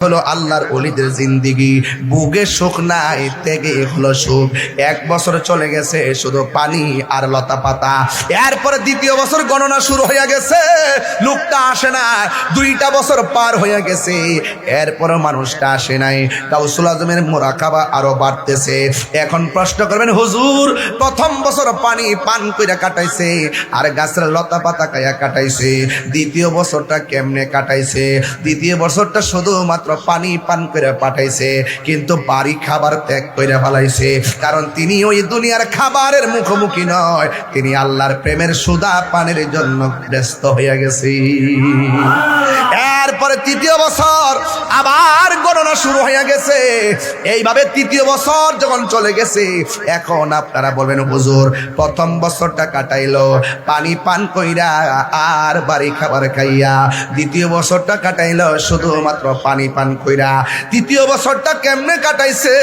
হলো আল্লাহর ওলিদের জিন্দিগি। বুকে সুখ নাই, ত্যাগে হলো সুখ। 1 বছর চলে গেছে শুধু পানি আর লতা পাতা। এরপরে 2য় বছর গণনা শুরু হয়ে গেছে, লোকটা আসে না। 2টা বছর পার হয়ে গেছে, এরপরে মানুষটা আসে নাই। গাউসুল আজমের মুরাকাবা আরো বাড়তেছে। এখন প্রশ্ন করবেন, হুজুর 1ম বছর পানি পান কইরা কাটাইছে আর গাছের লতা পাতা খাইয়া কাটাইছে, 2য় বছরটা কেমনে কাটাইছে? 2য় বছরটা শুধুমাত্র পানি পান করে পাঠাইছে, কিন্তু বাড়ি খাবার ত্যাগ করে ফেলাইছে। কারণ তিনি ওই দুনিয়ার খাবারের মুখোমুখি নয়, তিনি আল্লাহর প্রেমের সুধা পানের জন্য ব্যস্ত হয়ে গেছে। এরপরে 3য় বছর আবার গণনা শুরু হয়ে গেছে। এইভাবে 3য় বছর যখন চলে গেছে, এখন আপনারা বলবেন, হুজুর 1ম বছরটা কাটাইলো পানি পান কইরা আর বাড়ি খাবার খাইয়া, 2য় বছরটা কাটাইলো শুধুমাত্র পানি পান কইরা, 3য় বছরটা কেমনে কাটাইছে?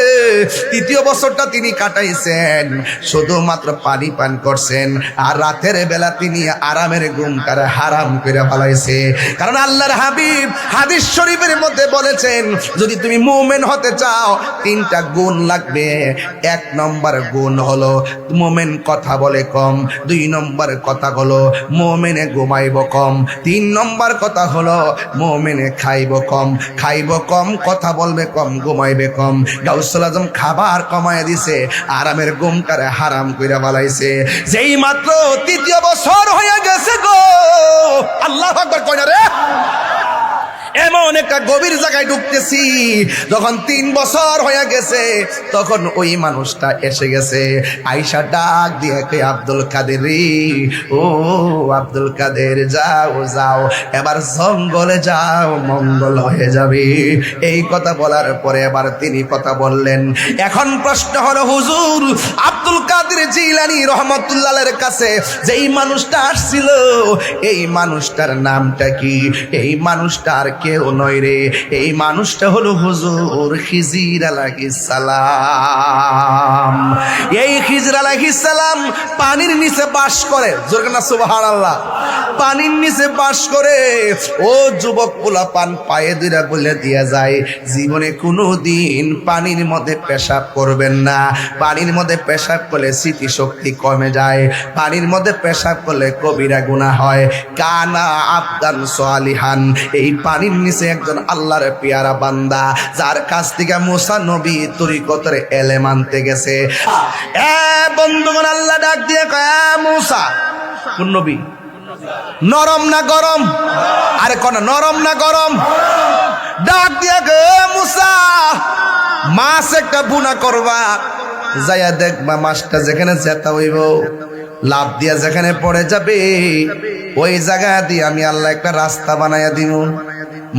3য় বছরটা তিনি কাটাইছেন শুধুমাত্র পানি পান করছেন, আর রাতের বেলা তিনি আরামের ঘুমটারে হারাম করে ফেলাইছে। কারণ আল্লাহর হাবিব হাদিস শরীফের মধ্যে বলেছেন, যদি তুমি মুমিন হতে চাও 3টা গুণ লাগবে। 1 নম্বর গুণ হলো মুমিন কথা বলে কম, 2 নম্বর কথা হলো মুমিনে ঘুমাইব কম, 3 নম্বর কথা হলো মুমিনে খাইব কম। খাইব কম, কথা বলবে কম, ঘুমাইবে কম। গাউসুল আজম খাবার কমায় দিছে, আরামের ঘুমটারে হারাম কইরা ফেলাইছে। যেই মাত্র 3য় বছর হয়ে গেছে গো, আল্লাহু আকবার কই না রে, এমন একটা গভীর জায়গায় ঢুকতেছি। যখন 3 বছর হয়ে গেছে, তখন ওই মানুষটা এসে গেছে। আয়েশা ডাক দিয়ে কে, আব্দুল কাদের রে, ও আব্দুল কাদের, যাও যাও, এবার জঙ্গলে যাও, মঙ্গল হয়ে যাবে। এই কথা বলার পরে এবার তিনি কথা বললেন। এখন প্রশ্ন হলো, হুজুর আব্দুল কাদের জিলানী রহমাতুল্লাহের কাছে যেই মানুষটা আসছিল, এই মানুষটার নামটা কি? এই মানুষটার কেউ নয় রে, এই মানুষটা হলো হুজুর খিজির আলাইহিস সালাম। এই খিজির আলাইহিস সালাম পানির নিচে বাস করে, জোরে না সুবহানাল্লাহ। পানির নিচে বাস করে। ও যুবক পোলা পান পায়ে দুইরা বলে দিয়া যায়, জীবনে কোনোদিন পানির মধ্যে পেশাব করবেন না। পানির মধ্যে পেশাব করলে স্মৃতিশক্তি কমে যায়, পানির মধ্যে পেশাব করলে কবিরা গুনাহ হয়। কানা আবদান সালিহান, এই পানির নিচে একজন আল্লাহর পেয়ারা বান্দা, যার কাছ থেকে মুসা নবী তরিকতের এলেম আনতে গেছে। বন্ধুগণ, আল্লাহ ডাক দিয়ে কয়, মুসা, কোন নবী? নরম না গরম? আরে কোন নরম না গরম? ডাক দিয়ে গে, মুসা মাছ একটা বুনা করবা, যাইয়া দেখবা মাছটা যেখানে জেতা হইব, লাভ দিয়া যেখানে পড়ে যাবে, ওই জায়গা দিয়ে আমি আল্লাহ একটা রাস্তা বানাইয়া দিব।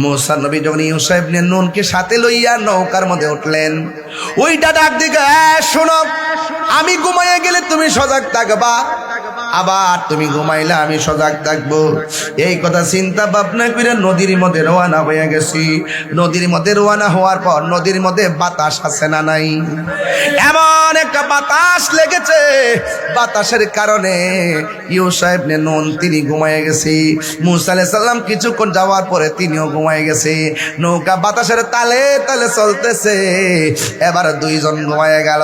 মুসা নবী যখন ইউসা ইবনে নুনকে সাথে লইয়া নৌকার মধ্যে উঠলেন, ওইটা ডাক দিকে, শোনো, আমি ঘুমাইয়া গেলে তুমি সজাগ থাকবা, আবার তুমি ঘুমাইলে আমি সজাগ থাকবো। এই কথা চিন্তা ভাবনা করে নদীর মধ্যে রওনা হয়ে গেছি। নদীর মধ্যে রওনা হওয়ার পর নদীর মধ্যে বাতাস আছে না নাই? এমন একটা বাতাস লেগেছে, বাতাসের কারণে ইউসা ইবনে নুন তিনি ঘুমাইয়া গেছে। মুসা আলাইহিস সালাম কিছুক্ষণ যাওয়ার পরে তিনিও ঘুমাইয়া গেছে। নৌকা বাতাসের তালে তালে চলতেছে, এবার 2 জন ঘুমাইয়া গেল।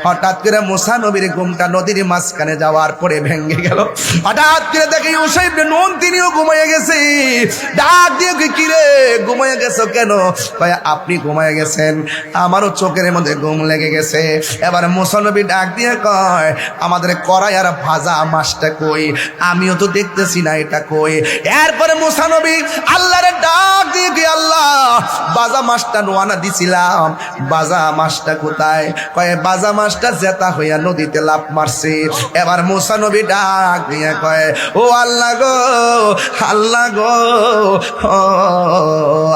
হঠাৎ করে মুসা নবীর ঘুমটা নদীর মাঝখানে যাওয়ার পরে ভেঙে গেল। হঠাৎ করে দেখে ইউসা ইবনে নুন তিনিও ঘুমাইয়া গেছে। ডাক দিয়ে, কি রে ঘুমাইয়া গেছো কেন? কয়, আপনি ঘুমাইয়া গেছেন, আমারও চোখের মধ্যে ঘুম লেগে গেছে। এবার মুসা নবী ডাক দিয়ে কয়, আমাদের কড়াই আর ভাজা মাছটা কই? আমিও তো দেখতেছি না, এটা কই? এরপরে মুসা নবী আল্লাহর ডাক দিয়ে, কি আল্লাহ, ভাজা মাছটা নোয়ানা দিছিলাম, ভাজা মাছটা কোথায়? কয়, ভাজা মাছটা জেতা হইয়া নদীতে লাফ মারছে। এবার মুসা নবী ডাক দিয়ে কয়, ও আল্লাহ গো, আল্লাহ গো, ও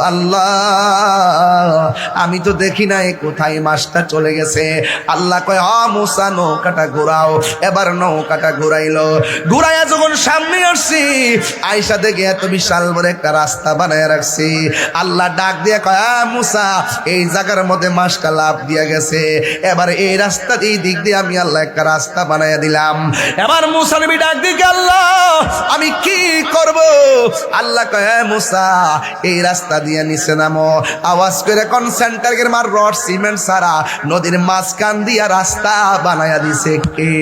আল্লাহ, আমি তো দেখি নাই কোথায় মাছটা চলে গেছে। আল্লাহ কয়, মুসা নৌকাটা ঘুরাও। এবার নৌকাটা ঘুরাইলো। ঘুরাইয়া যখন সামনে আসছি, আয়েশা দেখে এত বিশাল বড় একটা রাস্তা বানায় রাখছি। আল্লাহ ডাক দিয়ে কয়, কয় মুসা এই জায়গার মধ্যে মাছটা লাভ দিয়া গেছে, এবার এই রাস্তা এই দিক দিয়ে আমি আল্লাহ একটা রাস্তা বানাইয়া দিলাম। এবার মুসা নবী ডাক দিকে আল্লাহ আমি কি করব? আল্লাহ কয় মুসা এই রাস্তা দিয়ে নিচে নামো। আওয়াজ করে কোন সেন্টারের মার রড সিমেন্ট সারা নদীর মাঝখান দিয়া রাস্তা বানাইয়া দিছে কে?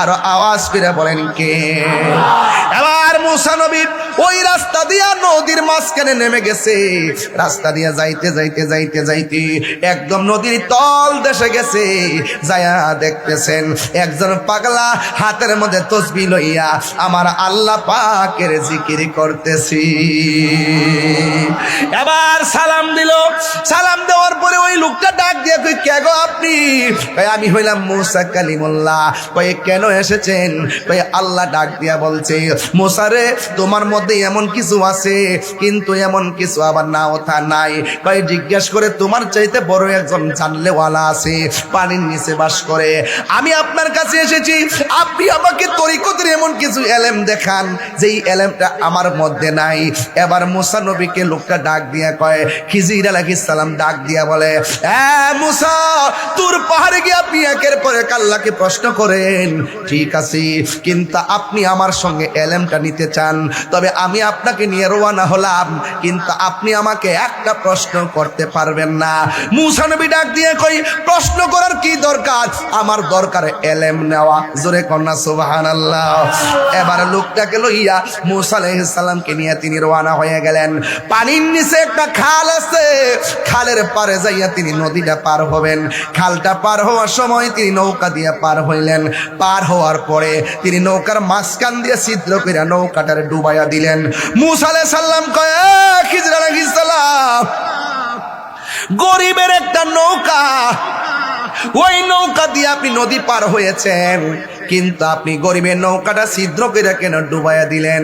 আর আওয়াজ করে বলেন কে? এবার মুসা নবী ওই রাস্তা দিয়া নদীর মাঝখানে নেমে গেছে। রাস্তা দিয়া যাইতে যাইতে যাইতে যাইতে একদম নদীর তল দেশে গেছে। যায়া দেখতেছেন একজন পাগলা হাতের মধ্যে তসবিহ লইয়া আমার আল্লাহ পাকের জিকির করতেছি। এবার সালাম দিল। সালাম দেওয়ার পরে ওই লোকটা ডাক দিয়ে কই কে গো আপনি? কই আমি হইলাম মুসা কালিমুল্লাহ। কই কেন এসেছেন? কই আল্লাহ ডাক দিয়া বলছে মুসা রে তোমার মধ্যে এমন কিছু আছে কিন্তু এমন কিছু আবার নাও তা নাই। কই জিজ্ঞেস করে তোমার চাইতে বড় একজন জানলেওয়ালা আছে, পানির নিচে বাস করে। আমি আপনার কাছে এসেছি, আপনি আমাকে তরিকতের এমন কিছু এলেম দেখান যেই এলেমটা আমার মধ্যে নাই। এবার মুসা নবীকে লোকটা ডাক দিয়া কয় খিজির আলাইহিস সালাম ডাক দিয়া বলে মুসা তোর পাহাড়ে গিয়ে আপনি একের পর এক আল্লাহকে প্রশ্ন করেন, ঠিক আছে, কিন্তু আপনি আমার সঙ্গে এলেমটা নিতে চান, তবে আমি আপনাকে নিয়ে রওনা হলাম, কিন্তু আপনি আমাকে একটা প্রশ্ন করতে পারবেন না। মুসা নবী ডাক দিয়ে কই প্রশ্ন করার কি দরকার? আমার দরকার এলেম নেওয়া। জোরে কন্যা সুবহানাল্লাহ। এবার লোকটাকে লইয়া মুসা আলাইহিস সালামকে নিয়ে তিনি রওনা হয়ে গেলেন। পানির নিচে একটা খাল আছে, খালের পারে যাইয়া তিনি নদীটা পার হবেন। খালটা পার হওয়ার সময় তিনি নৌকা দিয়ে পার হইলেন। পার হওয়ার পরে তিনি নৌকার মাঝখান দিয়ে ছিদ্র করে নৌকাটারে ডুবাইয়া দিলেন। মুসা আলাইহিস সালাম কয় খিজির আলাইহিস সালাম গরিবের একটা নৌকা, ওই নৌকা দিয়ে আপনি নদী পার হয়েছেন, কিন্তু আপনি গরিবের নৌকাটা ছিদ্র করে কেন ডুবাইয়া দিলেন?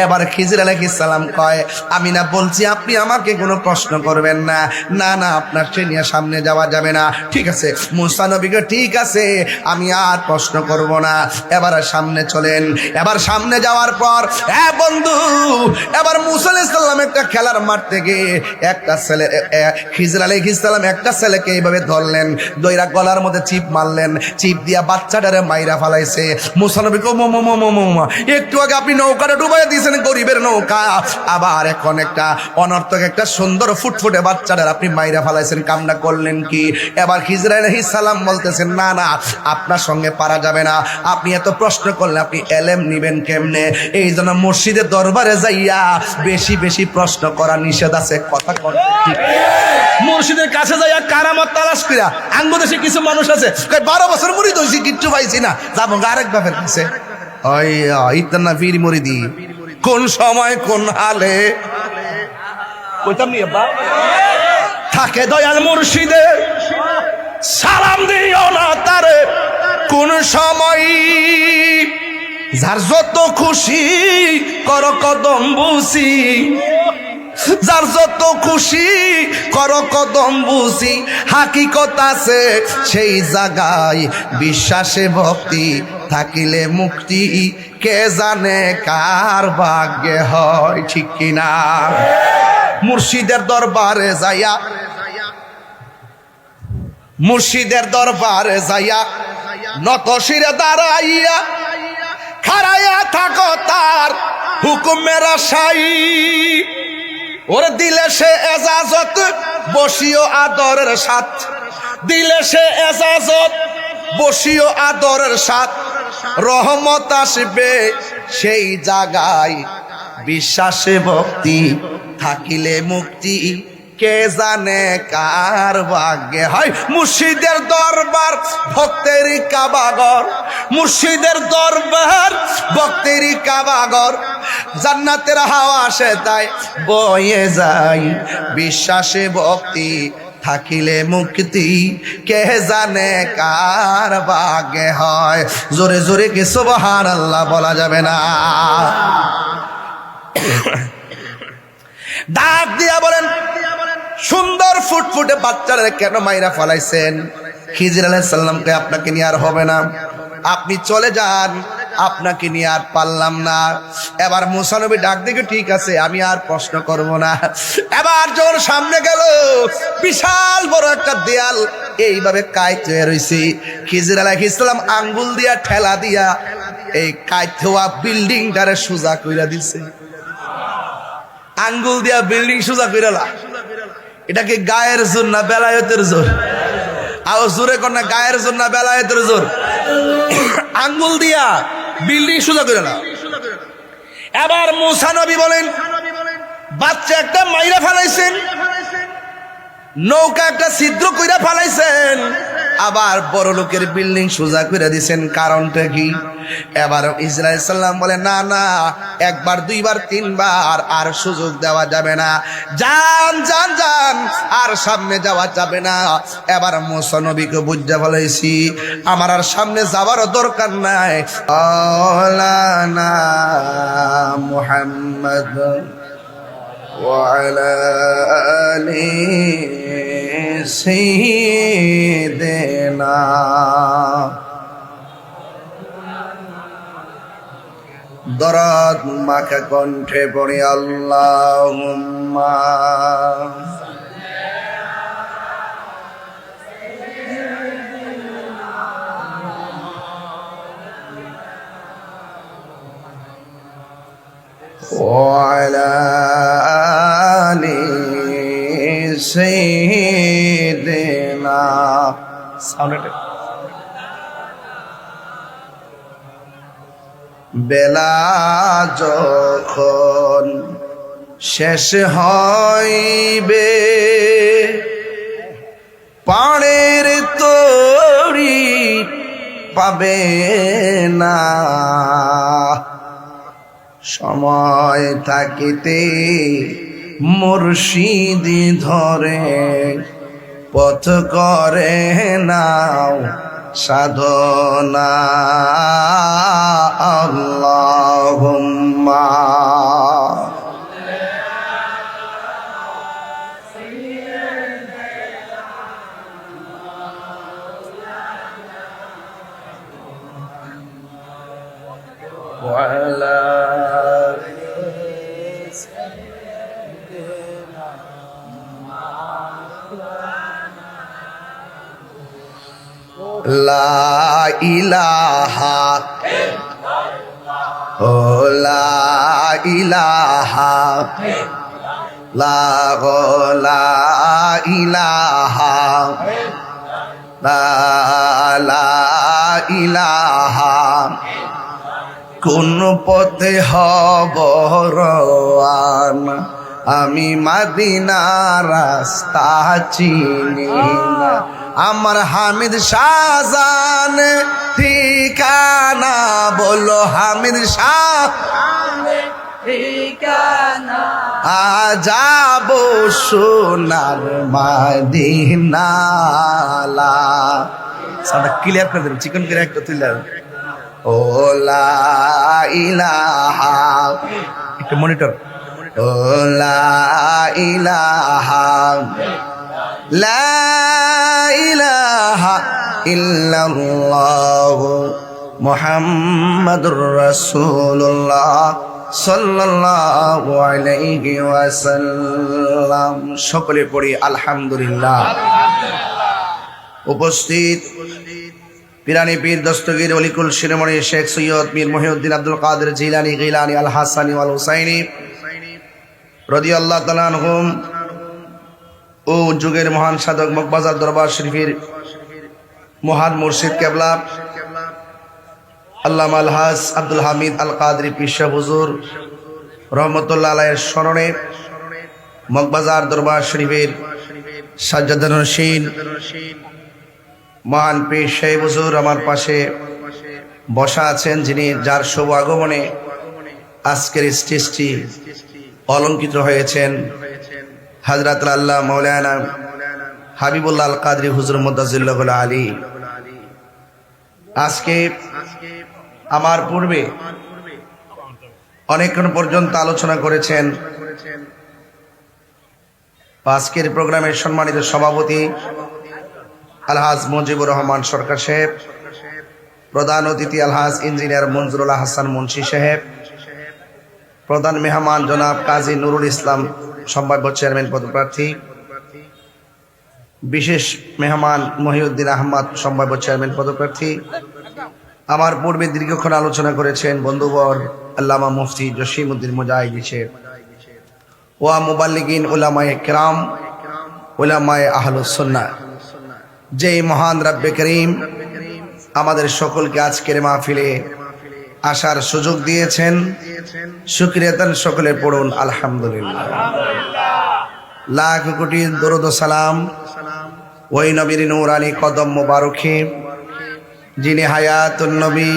এবার খিজির আলাইহিস সালাম কয় আমি না বলছি আপনি আমাকে কোনো প্রশ্ন করবেন না, না না আপনার সে নিয়ে সামনে যাওয়া যাবে না। ঠিক আছে মুসা নবীকে ঠিক আছে আমি আর প্রশ্ন করব না, এবার সামনে চলেন। এবার সামনে যাওয়ার পর বন্ধু এবার মুসা আলাইহিস সালাম একটা খেলার মাঠ থেকে একটা ছেলে খিজির আলাইহিস সালাম একটা ছেলেকে এইভাবে ধরলেন, দইরা গলার মধ্যে চিপ মারলেন, চিপ দিয়া বাচ্চাটারে মাইরা ফালাই। মুসা নবী একটু আগে আপনি নৌকাটা ডুবাইয়া দিয়েছেন গরিবের নৌকা, আবার এখন একটা অনর্থক একটা সুন্দর ফুটফুটে বাচ্চাটার আপনি মাইরা ফালাইছেন, কামনা করলেন কি? এবার খিজির আলাইহিস সালাম বলতেছেন না না আপনার সঙ্গে পারা যাবে না, আপনি এত প্রশ্ন করলে আপনি এলেম নিবেন কেমনে? এই জন্য মসজিদের দরবারে যাইয়া বেশি বেশি প্রশ্ন করা নিষেধ আছে। কথা কর মসজিদের কাছে যাইয়া কারামত তালাশ করিয়া আঙ্গু দেশে কিছু মানুষ আছে 12 বছর মুরিদ হইছি কিচ্ছু পাইছি না, যাবো আরেক বাপের কাছে। ইতনা পীর মুরিদি কোন সময় কোন হালে কইতাম নি আব্বা থাকে দয়াল মুর্শিদে সালাম দিও না তারে কোন সময়, যার যত খুশি কর কদম বুঝি, যার যত খুশি কর কদম বুঝি, হাকিকত আছে সেই জায়গায় বিশ্বাসে ভক্তি থাকিলে মুক্তি, কে জানে কার ভাগ্যে হয়। ঠিক কিনা? মুর্শিদের দরবারে যাইয়া, মুর্শিদের দরবারে যাইয়া নত শিরে দাঁড়াইয়া খাড়াইয়া থাকো তার হুকুমের আশাই, ওরে দিলে সে এজাজত বসিও আদরের সাথ, দিলে সে এজাজত বসিও আদরের সাথ, রহমত আসবে সেই জায়গায় বিশ্বাসে ভক্তি থাকিলে মুক্তি, কে জানে কার ভাগ্যে হয়। মুর্শিদের দরবার ভক্তের কাবাগর, মুর্শিদের দরবার ভক্তের কাবাগর, জান্নাতের হাওয়া আসে তাই বয়ে যায়, বিশ্বাসে ভক্তি থাকিলে মুক্তি, কে জানে কার ভাগ্যে হয়। জোরে জোরে কি সুবহানাল্লাহ বলা যাবে না? ডাক দিয়া বলেন সুন্দর ফুটফুটে বাচ্চারা কেন মাইরা ফালাইছেন? খিজির আলাইহিস সালামকে আপনাকে নিয়ে আর হবে না, আপনি চলে যান, আপনাকে নিয়ে আর পারলাম না। এবার মুসা নবী ডাক দেখে ঠিক আছে আমি আর প্রশ্ন করব না। এবার যখন সামনে গেল বিশাল বড় একটা দেয়াল এইভাবে কাইট হয়ে রয়েছে। খিজির আলাইহিস সালাম আঙ্গুল দিয়া ঠেলা দিয়া এই কাইট হওয়া বিল্ডিংটারে সোজা কইরা দিছে। আঙ্গুল দিয়া বিল্ডিং সোজা কইরালা। এটা কি গায়ের জোর না বেলায়েতের জোর? আও জোরে কর না, গায়ের জোর না বেলায়েতের জোর? আঙ্গুল দিয়া বিল্ডিং সোজা কইরালা। এবার মুসা নবী বলেন বাচ্চা একটা মাইরা ফেলাইছেন, নৌকা একটা ছিদ্র কইরা ফেলাইছেন, আবার বড় লোকের বিল্ডিং সোজা করে দিছেন, কারণটা কি? এবার ইসরাইল সাল্লাম বলে না না, একবার দুইবার তিনবার আর সুযোগ দেওয়া যাবে না, যান যান যান, আর সামনে যাওয়া যাবে না। এবার মুসা নবীকে বুঝা ফেলাইছি আমার আর সামনে যাওয়ার দরকার নাই। আলানা মুহাম্মদ وعلى آل سيدنا দরদ মাখা কণ্ঠে পড়ি আল্লাহুম্মা وعلى آل سيدنا বেলা যখন শেষ হইবে পানের তরি পাবে না, সময় থাকিতে মুর্শিদি ধরে পথ করে নাও সাধনা। আল্লাহুম্মা ওয়ালা লা ইলাহা ও লা ইলাহা লা গো লা ইলাহা লা ইলাহা। কোন পথে হব রওয়ানা আমি মদিনার রাস্তা চিনি না, আমার হামিদ শাহজান ঠিকানা বলো, হামিদ শাহ ঠিকানা যাব সোনার মদিনা। সাউন্ডটা ক্লিয়ার করে দেবেন, চিকন করে একটা তুলে ও লা ইলাহা, একটু মনিটর। ও লা ইলাহা লা ইলাহা ইল্লাল্লাহু মুহাম্মাদুর রাসূলুল্লাহ সাল্লাল্লাহু আলাইহি ওয়াসাল্লাম। সকলে পড়ি আলহামদুলিল্লাহ। উপস্থিত পিরানি পীর দস্তগীর অলিকুল শিরোমণি শেখ সৈয়দ মীর মহিউদ্দিন আব্দুল কাদের জিলানী গিলানী আল হাসানী ওয়াল হুসাইনী রাদিয়াল্লাহু তাআলা আনহুম ও যুগের মহান সাধক মগবাজার দরবার শরীফের মহান মুর্শিদ কেবলা আল্লামা আলহাজ আব্দুল হামিদ আল কাদরি পীর সাহেব হুজুর রহমতুল্লাহ আলাইহির স্মরণে মগবাজার দরবার শরীফের সাজ্জাদুন নশীন মহান পীর সাহেব হুজুর আমার পাশে বসা আছেন, যিনি যার শুভ আগমনে আজকের স্টেজটি অলঙ্কিত হয়েছেন, হযরত আল্লাহ মাওলানা হাবিবুল্লাহ আল কাদরি হুজুর মুদাজ্জিল্লাহুল আলী। আজকে আমার পূর্বে অনেকক্ষণ পর্যন্ত আলোচনা করেছেন আজকের প্রোগ্রামের সম্মানিত সভাপতি আলহাজ মুজিবুর রহমান সরকার সাহেব, প্রধান অতিথি আলহাজ ইঞ্জিনিয়ার মঞ্জুরুল হাসান মুন্সি সাহেব, প্রধান মেহমান জনাব কাজী নুরুল ইসলাম সম্ভাব্য চেয়ারম্যান পদপ্রার্থী, বিশেষ মেহমান মহিউদ্দিন আহমদ সম্ভাব্য চেয়ারম্যান পদপ্রার্থী, আমার পূর্বে দীর্ঘক্ষণ আলোচনা করেছেন বন্ধুবর আল্লামা মুফতি জসিমউদ্দিন মুজাহিদি সাহেব, ওয়া মুবাল্লিগিন উলামায়ে কেরাম, উলামায়ে আহলুস সুন্নাহ। যেই মহান রব্বে করিম আমাদের সকলকে আজকের মাহফিলে আসার সুযোগ দিয়েছেন, শুকরিয়াতান সকলে পড়ুন আলহামদুলিল্লাহ। লাখ কোটি দরুদ ও সালাম ওই নবীর নূরানি কদম মোবারকে, যিনি হায়াতুন নবী,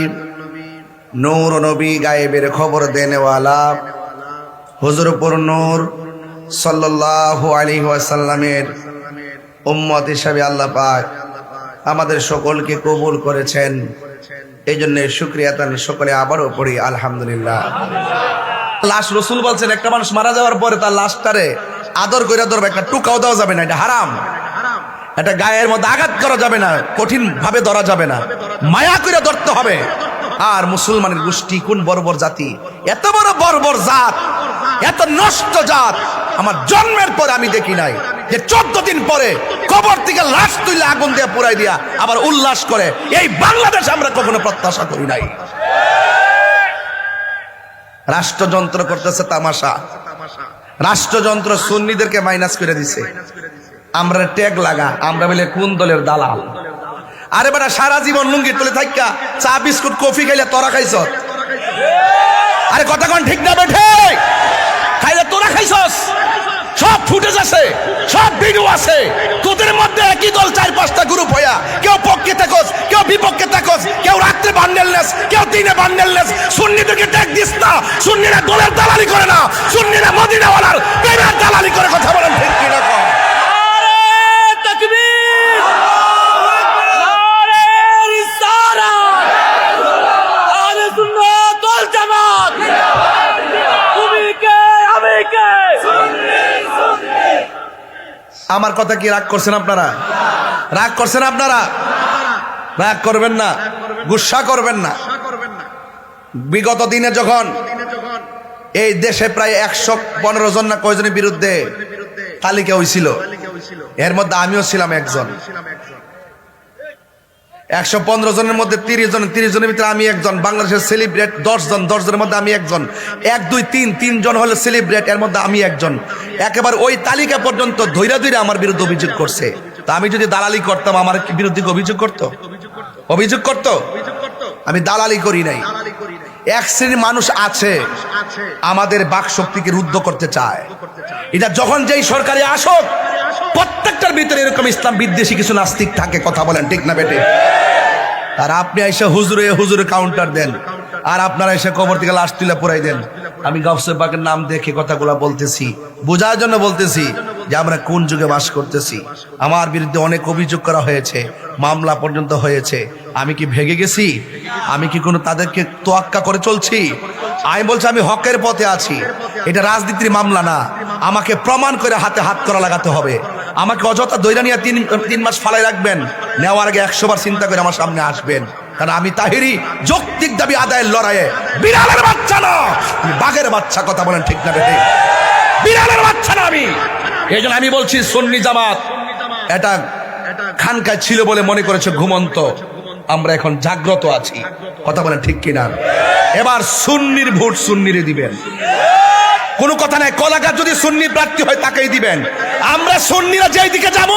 নূর নবী, গায়েবের খবর দেনেওয়ালা হুজুরপুর নূর সাল্লাল্লাহু আলাইহি ওয়াসাল্লামের উম্মত হিসাবে আল্লাহ পাক আমাদের সকলকে কবুল করেছেন। এই জন্য শুকরিয়াতান সকলে আবারও পড়ি আলহামদুলিল্লাহ। লাশ রসুল বলছেন একটা মানুষ মারা যাওয়ার পরে তার লাশটারে আদর করে ধরবে, একটা টুকাও দেওয়া যাবে না, এটা হারাম। এটা গায়ের মধ্যে আঘাত করা যাবে না, কঠিন ভাবে ধরা যাবে না, মায়া করে ধরতে হবে। আর মুসলমানের গোষ্ঠী কোন বর্বর জাতি, এত বড় বর্বর জাত, এত নষ্ট জাত আমার জন্মের পরে আমি দেখি নাই, যে 14 দিন পরে কবর থেকে লাশ তুলে আগুন দিয়ে পুরাই দিয়া আবার উল্লাস করে। এই বাংলাদেশ আমরা কখনো প্রত্যাশা করি নাই। রাষ্ট্রযন্ত্র করতেছে তামাশা, রাষ্ট্রযন্ত্র সুন্নিদেরকে মাইনাস করে দিছে। আমরা ট্যাগ লাগা, আমরা বলে কোন দলের দালাল। আরে বেটা সারা জীবন লুঙ্গি তুলে থাইকা চা বিস্কুট কফি খাইলে তোরা খাইছ, আরে কথা কোন ঠিক না বেঠে, খাইলে তোরা খাইছস। সব ফুটেজ আছে, সব ভিডিও আছে, তোদের মধ্যে একই দল 4-5টা গ্রুপ হইয়া, কেউ পক্ষে থাকস, কেউ বিপক্ষে থাকস, কেউ রাত্রে বান্ডেলনেস, কেউ দিনে বান্ডেলনেস। সুন্নিদেরকে ট্যাগ দিস না, সুন্নিরা দলের দালালি করে না, সুন্নিরা মদিনাওয়ালার প্রেমের দালালি করে। কথা বলেন ঠিক কি না? আমার কথা কি রাগ করছেন আপনারা? রাগ করছেন আপনারা? রাগ করবেন না, গুসা করবেন না। বিগত দিনে যখন এই দেশে প্রায় 115 জন না কয়জনের বিরুদ্ধে তালিকা হয়েছিল, এর মধ্যে আমিও ছিলাম একজন। 115 জনের মধ্যে 30 জনের ভিতরে আমি একজন। বাংলাদেশের সেলিব্রেট 10 জন, 10 জনের মধ্যে আমি একজন। 1, 2, 3 জন হলো সেলিব্রেট, এর মধ্যে আমি একজন। একেবারে ওই তালিকা পর্যন্ত ধৈরা ধৈরা আমার বিরুদ্ধে অভিযোগ করছে। তা আমি যদি দালালি করতাম আমার বিরুদ্ধে অভিযোগ করতো? অভিযোগ করতো? আমি দালালি করি নাই। এক শ্রেণীর মানুষ আছে আমাদের বাক শক্তিকে রুদ্ধ করতে চায়। এটা যখন যেই সরকারে আসুক, প্রত্যেকটার ভিতরে এরকম ইসলাম বিদ্বেষী কিছু নাস্তিক থাকে। কথা বলেন ঠিক না বেটে? আর আপনি এসে হুজুরে কাউন্টার দেন, আর আপনারা এসে কবর থেকে লাশ তুলে পুরাই দেন। আমি গাউসে পাকের নাম দেখে কথাগুলো বলতেছি, বোঝার জন্য বলতেছি যে আমরা কোন যুগে বাস করতেছি। আমার বিরুদ্ধে অনেক অভিযোগ করা হয়েছে, মামলা পর্যন্ত হয়েছে। আমি কি ভেগে গেছি? আমি কি কোনো তাদেরকে তোয়াক্কা করে চলছি? আমি বলছি আমি হকের পথে আছি। এটা রাজনীতির মামলা না, আমাকে প্রমাণ করে হাতে হাত করা লাগাতে হবে। আমাকে অযথা দৈরা নিয়ে 3 মাস ফালাই রাখবেন, নেওয়ার আগে 100 বার চিন্তা করে আমার সামনে আসবেন। কারণ আমি তাহিরি যৌক্তিক দাবি আদায়ের লড়াইয়ে বিড়ালের বাচ্চা না, বাঘের বাচ্চা। কথা বলেন ঠিক না বেটে? বিড়ালের বাচ্চা না আমি। এই জন্য আমি বলছি সুন্নি জামাত এটা খানকায় ছিল বলে মনে করেছে ঘুমন্ত, আমরা এখন জাগ্রত আছি। কথা বলেন ঠিক কিনা? এবার সুন্নির ভোট সুন্নিরে দিবেন, কোনো কথা নাই। কলাকার যদি সুন্নি প্রার্থী হয় তাকেই দিবেন। আমরা সুন্নিরা যেই দিকে যাব,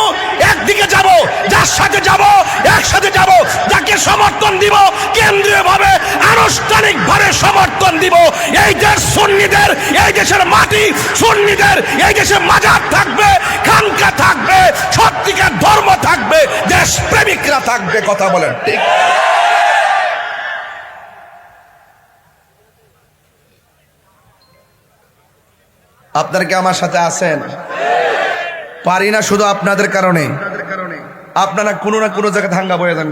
একদিকে যাব, যার সাথে যাব একসাথে যাব, যাকে সমর্থন দিব কেন্দ্রীয় ভাবে আনুষ্ঠানিক ভাবে সমর্থন দিব। এই দেশ সুন্নিদের, এই দেশের মাটি সুন্নিদের, এই দেশে মাজার থাকবে, খানকা থাকবে, সত্যিকার ধর্ম থাকবে, দেশ প্রেমিকরা থাকবে। কথা বলেন ঠিক? আপনারা কি আমার সাথে আছেন? পারি না শুধু আপনাদের কারণে। আপনারা কোনো না কোনো জায়গায় হাঙ্গা বয়ে দেন।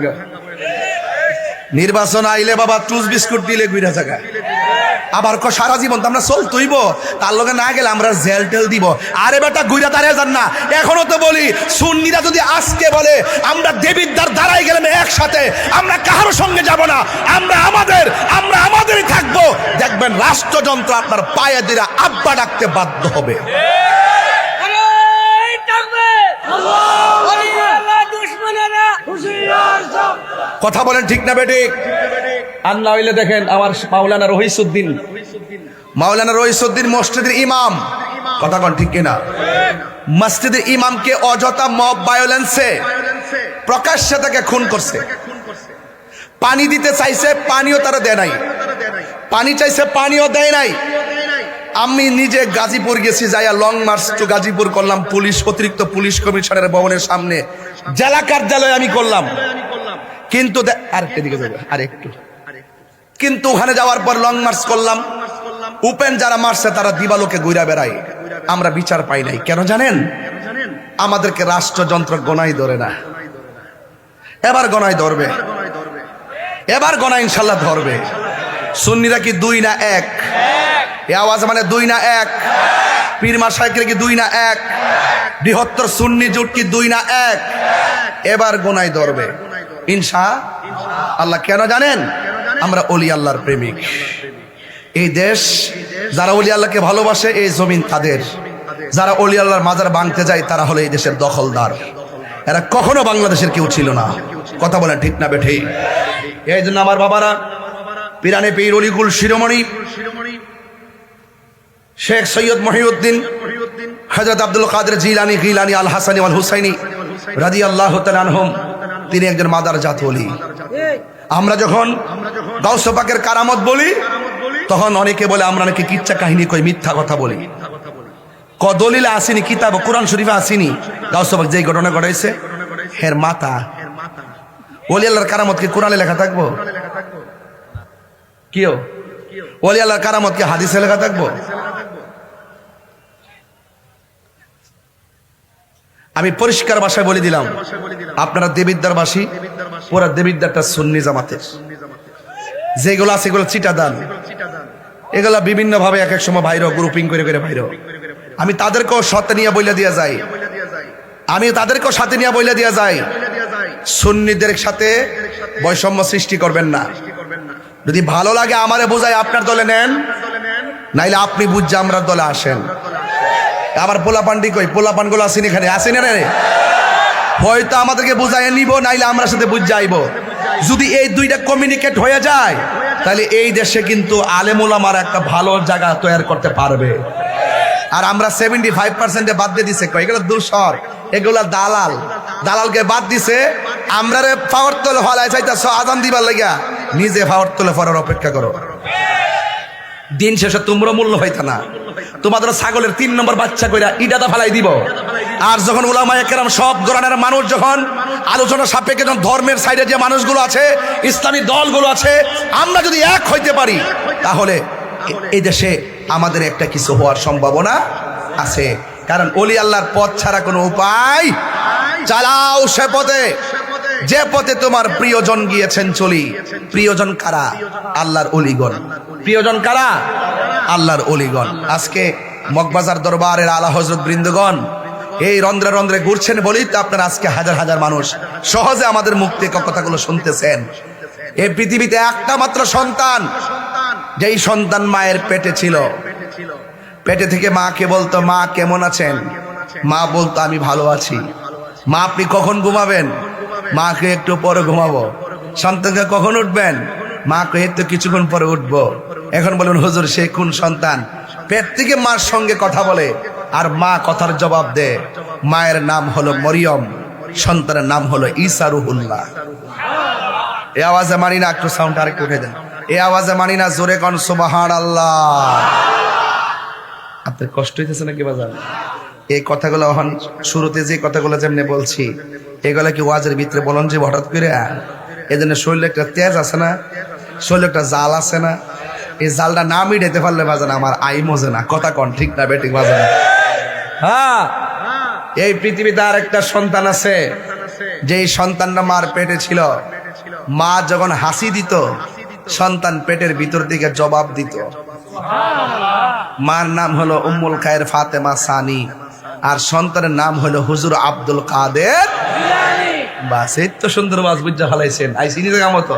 নির্বাচন আইলে বাবা টুস বিস্কুট দিলে ঘুরে জায়গায় আবার সারা জীবন তো আমরা চলতইব, তার লগে না গেলে আমরা জেল টেল দিব। আরে বেটা গুইরা দাঁড়িয়ে যান না। এখনো তো বলি সুন্নিরা যদি আজকে বলে আমরা দেবীর দ্বারাই গেলাম একসাথে, আমরা কারোর সঙ্গে যাব না, আমরা আমাদেরই থাকবো, দেখবেন রাষ্ট্রযন্ত্র আপনার পায়ে দিরা আব্বা ডাকতে বাধ্য হবে। কথা বলেন ঠিক না বেঠিক? আর না হইলে দেখেন আমার মাওলানা রহিসউদ্দিন মসজিদের ইমাম, কথা কন ঠিক কিনা? মসজিদের ইমামকে অযথা মব ভায়োলেন্সে প্রকাশ্যে তাকে খুন করছে। পানি দিতে চাইছে, পানিও তারা দেয় নাই। পানি চাইছে, পানিও দেয় নাই। আমি নিজে গাজীপুর গেছি, যাইয়া লং মার্চ টু গাজীপুর করলাম, অতিরিক্ত পুলিশ কমিশনারের ভবনের সামনে জেলা কার্যালয়ে আমি করলাম। কিন্তু কিন্তু ওখানে যাওয়ার পর লং মার্চ করলাম, উপেন যারা মারছে তারা দিবালোকে ঘুরা বেড়ায়, আমরা বিচার পাই নাই। কেন জানেন? আমাদেরকে রাষ্ট্রযন্ত্র গণাই ধরে না। এবার গণাই ধরবে, এবার গণাই ইনশাল্লাহ ধরবে। সুন্নিরা কি 2 না 1? এই আওয়াজ মানে 2 না 1? পীর মাশায়েখরা কি 2 না 1? বৃহত্তর সুন্নি জোট কি 2 না 1? এবার গোনায় ধরবে ইনশাআল্লাহ। কেন জানেন? আমরা ওলি আল্লাহর প্রেমিক। এই দেশ যারা ওলি আল্লাহকে ভালোবাসে, এই জমিন তাদের। যারা ওলি আল্লাহর মাজার ভাঙতে যায় তারা হলো এই দেশের দখলদার। এরা কখনো বাংলাদেশের কেউ ছিল না। কথা বলেন ঠিক না বেঠিক? এই জন্য আমার বাবারা, পিরানে পীর অলিকুল শিরোমণি শেখ সৈয়দ মহিউদ্দিন হযরত আব্দুল কাদের জিলানী গিলানী আল হাসানী আল হুসাইনী রাদিয়াল্লাহু তাআলা আনহুম, তিনি একজন মাদারজাত ওলি। আমরা যখন গাউস পাকের কারামত বলি তখন অনেকে বলে আমরা নাকি কিচ্ছা কাহিনী কই, মিথ্যা কথা বলি। দলিলে আসেনি, কিতাব কোরআন শরীফে আসেনি গাউস পাক যে ঘটনা ঘটাইছে হের মাথা। ওলি আল্লাহর কারামত কি কোরআনে লেখা থাকবো? কিও ওলি আল্লাহর কারামত কি হাদিসে লেখা থাকবো? আমি পরিষ্কার ভাষায় বলে দিলাম, আপনারা দেবিদ্বারবাসী, পুরা দেবিদ্বারটা সুন্নি জামাতের। যেগুলো আছে এগুলো চিটাদান, এগুলা বিভিন্ন ভাবে এক এক সময় বাইরে গ্রুপিং করে করে বাইরে। আমি তাদেরকেও সাথে নিয়ে বইলা দিয়া যাই, সুন্নিদের সাথে বৈষম্য সৃষ্টি করবেন না। যদি ভালো লাগে আমারে বোঝায় আপনার দলে নেন, নাইলে আপনি বুঝছে আমরা দলে আসেন। আবার পোলাপান্ডি কই, পোলাপানগুলো আসেন এখানে, আসেন রে, হয়তো আমাদেরকে বুঝাই নিব, নাইলে আমরা সাথে বুঝ যাইব। যদি এই দুইটা কমিউনিকেট হয়ে যায় তাহলে এই দেশে কিন্তু আলেম ওলামার একটা ভালো জায়গা তৈরি করতে পারবে। আর আমরা 75% বাদ দিয়ে দিছে, এগুলো দূষর, এগুলা দালালকে বাদ দিছে। আমরা পাওয়ার তোলে হলায় চাইতেছ আজান দিবার লাগিয়া, নিজে পাওয়ার তোলে পড়ার অপেক্ষা করো। দিন শেষে তোমরা মূল্য হইতা না, তোমাদের ছাগলের 3 নম্বর বাচ্চা কইরা ইটাটা ফালাই দিব। আর যখন উলামায়ে কেরাম সব ধরনের মানুষ যখন আলোচনা সাপেক্ষে যখন ধর্মের সাইডে যে মানুষগুলো আছে, ইসলামী দলগুলো আছে, আমরা যদি এক হইতে পারি তাহলে এই দেশে আমাদের একটা কিছু হওয়ার সম্ভাবনা আছে। কারণ ওলি আল্লাহর পথ ছাড়া কোনো উপায়, চালাও সে পথে যে পথে তোমার প্রিয়জন গিয়েছেন চলি। প্রিয়জন কারা? আল্লাহর ওলিগণ। প্রিয়জন কারা? আল্লাহর ওলিগণ। আজকে মগবাজার দরবারের আলা হযরত বৃন্দগণ এই রন্ধ্রে রন্ধ্রে ঘুরছেন বলেই তো আপনারা আজকে হাজার হাজার মানুষ সহজে আমাদের মুখ থেকে কথাগুলো শুনতেছেন। এই পৃথিবীতে একটা মাত্র সন্তান, যেই সন্তান মায়ের পেটে ছিল, পেটে থেকে মাকে বলতো মা কেমন আছেন? মা বলতো আমি ভালো আছি। মা আপনি কখন ঘুমাবেন? মাকে একটু পরে ঘুমাবো। সন্তানকে কখন উঠবেন? মা কে তো কিছুক্ষণ পরে উঠবো। এখন বলুন হুজুর সে কোন সন্তান পেট থেকে মার সঙ্গে কথা বলে আর মা কথার জবাব দেয়? মায়ের নাম হলো মরিয়ম, সন্তানের নাম হলো ঈসা রুহুল্লাহ। এই আওয়াজে মানি না, একটু সাউন্ড আরেকটু উঠে দেন। এই আওয়াজে মানি না, জোরে কোন সুবহানাল্লাহ। আপনার কষ্ট হইতেছে নাকি বাজার? এই কথাগুলো এখন শুরুতে যে কথাগুলো যেমনি বলছি, এগুলা কি ওয়াজের ভিতরে বলুন যে হঠাৎ করে? এজন্য শরীরে একটা তেজ আছে না, শরীরে একটা জাল আছে না, এই জালটা না মিটাইতে পারলে বাজান আমার আই মজে না। কথা কন ঠিক না বেঠিক বাজান? হ্যাঁ, এই পৃথিবীতে আর একটা সন্তান আছে, যেই সন্তানটা মার পেটে ছিল। মা যখন হাসি দিত, সন্তান পেটের ভিতর দিকে জবাব দিত, মার নাম হলো উম্মুল খায়ের ফাতেমা সানি, আর সন্তানের নাম হলো হুজুর আব্দুল কাদের জিলানী। বাস এই তো সুন্দর ওয়াজ বুঝা ফেলাইছেন। আইসিনি জায়গা মতো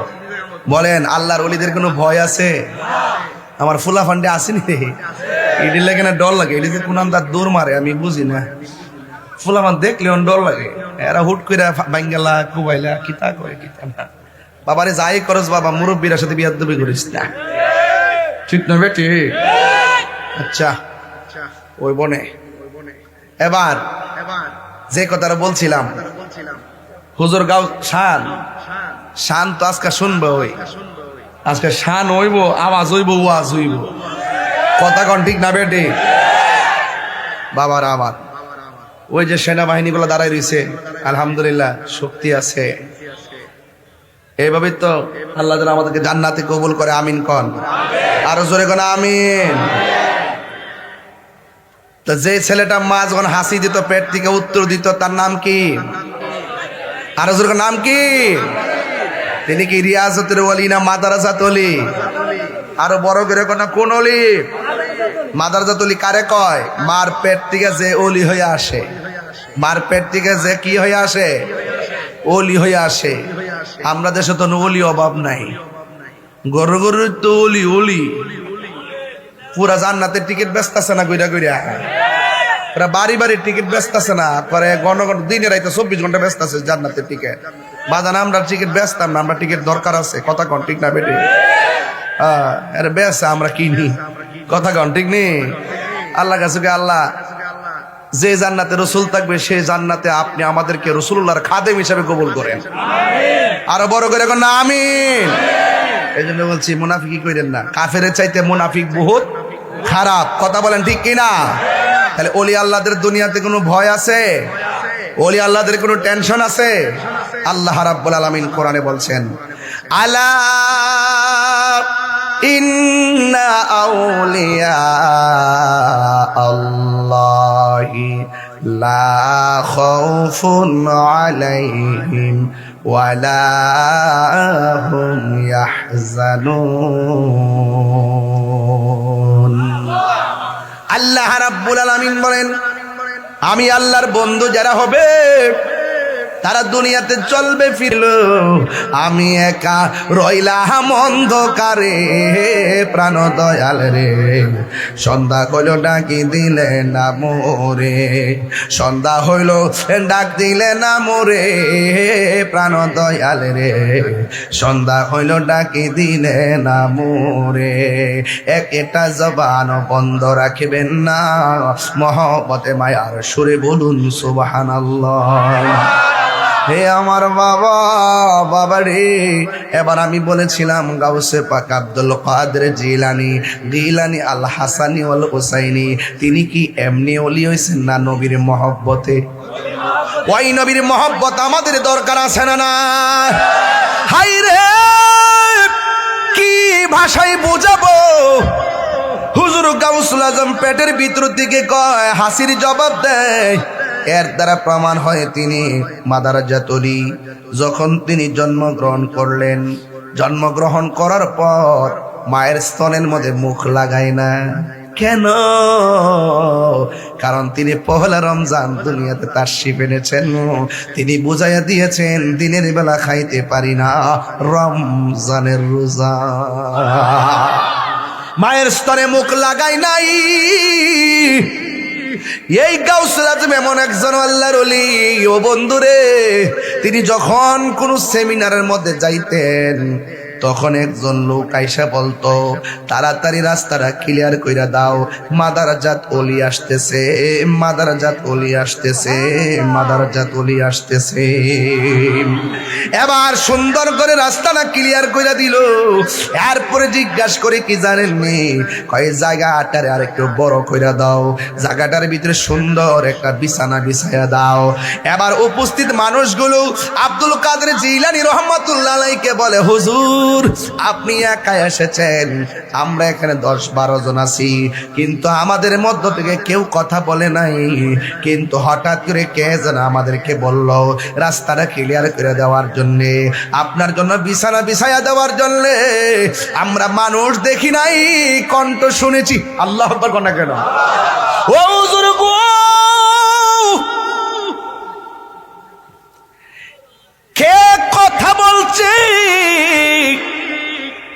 বলেন, আল্লাহর ওলিদের কোনো ভয় আছে? আমার ফুলা ফান্ডে আসেনি রে, এটির লাগে না ডর লাগে, এটিতে কোন তার দৌড় মারে আমি বুঝি না। ফুলামান দেখলে ডর লাগে, এরা হুট করে বাঙ্গালা কুবাইলা কিতা করে কিতা না। বাবারে যাই করস বাবা, মুরব্বীর সাথে বিয়াদবি করিস না, ঠিক না বেটি? আচ্ছা ওই বনে এবার যে কথাটা বলছিলাম, হুজুর গাও শান, শান তো আজকে শুনবো, ওই আজকে শান হইব, আওয়াজ হইব, ওয়াজ হইব, কথা কন ঠিক না বেটি? বাবার আমার ওই যে সেনাবাহিনী গুলো দাঁড়াই রয়েছে, আলহামদুলিল্লাহ শক্তি আছে। এইভাবে তো আল্লাহ যেন আমাদেরকে জান্নাতে কবুল করে, আমিন কন, আরো জোরে কোন আমিন। তো যে ছেলেটা মা যখন হাসি দিত, পেট থেকে উত্তর দিত, তার নাম কি? আরো জোরে নাম কি? তিনি কি রিয়াজতের ওলি না মাদারাজাত ওলি? আরো বড় করে কোন ওলি? মাদারাজাত ওলি কারে কয়? মার পেট থেকে যে ওলি হয়ে আসে, মার পেট থেকে যে কি হয়ে আসে? ওলি হয়ে আসে। আমরা দেশে তো ওলি অভাব নাই, গরু গরু তো ওলি ওলি, পুরা জান্নাতের টিকিট ব্যস্ত আছে না, গইরা গইরা ওরা বাড়ি বাড়ি টিকিট ব্যস্ত আছে না, করে ঘন ঘন দিনে রাইতে 24 ঘন্টা ব্যস্ত আছে জান্নাতের টিকিট। বাজান আমরা টিকিট ব্যস্তাম না, আমরা টিকিট দরকার আছে, কথা কন ঠিক না বেটি? আরে বেশ আমরা কিনি, কথা কন ঠিক নেই? আল্লাহ কাছে আল্লাহ যে জান্নাতে রসুল থাকবে, সেই জান্নাতে আপনি আমাদেরকে রসুলুল্লাহর খাদেম হিসাবে কবুল করেন, আরো বড় করে এখন না আমিন। এই জন্য বলছি মুনাফিকি করেন না, কাফেরের চাইতে মুনাফিক বহুত খারাপ, কথা বলেন ঠিক কিনা? তাহলে ওলি আল্লাহদের দুনিয়াতে কোনো ভয় আছে? ওলি আল্লাহদের কোনো টেনশন আছে? আল্লাহ রাব্বুল আলামিন কোরআনে বলছেন, আলা ইন্না আউলিয়া আল্লাহি লা খাউফুন আলাইহিম ওয়ালা হুম ইয়াহজানুন। আল্লাহ রাব্বুল আলামিন বলেন, আমি আল্লাহর বন্ধু যারা হবে তারা দুনিয়াতে চলবে ফিরলো, আমি একা রইলাম অন্ধকারে প্রাণ দয়াল রে, সন্ধ্যা হইল ডাকি দিলে না মোরে, সন্ধ্যা হইল ডাক দিলে না মোরে প্রাণ দয়াল রে, সন্ধ্যা হইল ডাকি দিলে না মোরে। একটা জবান বন্ধ রাখবেন না, মহব্বতে মায়ার সুরে বলুন সুবহানাল্লাহ। হে আমার বাবা, বাবা রে, এবার আমি বলেছিলাম গাউসে পাক আব্দুল কাদের জিলানী, জিলানী আল হাসানি ওয়াল হুসাইনি, তিনি কি এমনি ওলি হইছেন না নবীর মহব্বতে? ওই নবীর মহব্বত আমাদের দরকার আছে না না? হাই রে কি ভাষায় বোঝাবো? হুজুর গাউসুল আজম পেটের ভিতর থেকে কয়, হাসির জবাব দেয়, এর দ্বারা প্রমাণ হয় তিনি মাদারাজাত ওলি। যখন তিনি জন্মগ্রহণ করলেন, জন্মগ্রহণ করার পর মায়ের স্তনের মধ্যে মুখ লাগায় না কেন? কারণ তিনি পহেলা রমজান দুনিয়াতে তাশরীফ এনেছেন, তিনি বুঝাইয়া দিয়েছেন দিনের বেলা খাইতে পারি না, রমজানের রোজা। মায়ের স্তনে মুখ লাগাই নাই। এই গাউসুল আজম এমন একজন আল্লাহর ওলি, ও বন্ধুরে, তিনি যখন কোন সেমিনারের মধ্যে যাইতেন, তখন একজন লোক আইসা বলতো, তাড়াতাড়ি রাস্তাটা ক্লিয়ার কইরা দাও, মাদারাজাত ওলি আসতেছে, মাদারাজাত ওলি আসতেছে, মাদারাজাত ওলি আসতেছে। এবার সুন্দর করে রাস্তাটা ক্লিয়ার কইরা দিল। এরপরে জিজ্ঞাসা করে কি জানেননি, কয় জায়গাটারে আর একটু বড় কইরা দাও, জায়গাটার ভিতরে সুন্দর একটা বিছানা বিছায়া দাও। এবার উপস্থিত মানুষগুলো আব্দুল কাদের জিলানী রহমাতুল্লাহ আলাইহিকে বলে, হুজুর হুজুর আপনি একা এসেছেন, আমরা এখানে 10-12 জন আছি, কিন্তু আমাদের মধ্য থেকে কেউ কথা বলে নাই, কিন্তু হঠাৎ করে কে যেন আমাদেরকে বলল রাস্তাটা ক্লিয়ার করে দেওয়ার জন্যে, আপনার জন্য বিছানা বিছায়া দেওয়ার জন্যে। আমরা মানুষ দেখি নাই, কণ্ঠ শুনেছি। আল্লাহু আকবার কোন না কেন? ও হুজুর গো, কে কথা বলছে?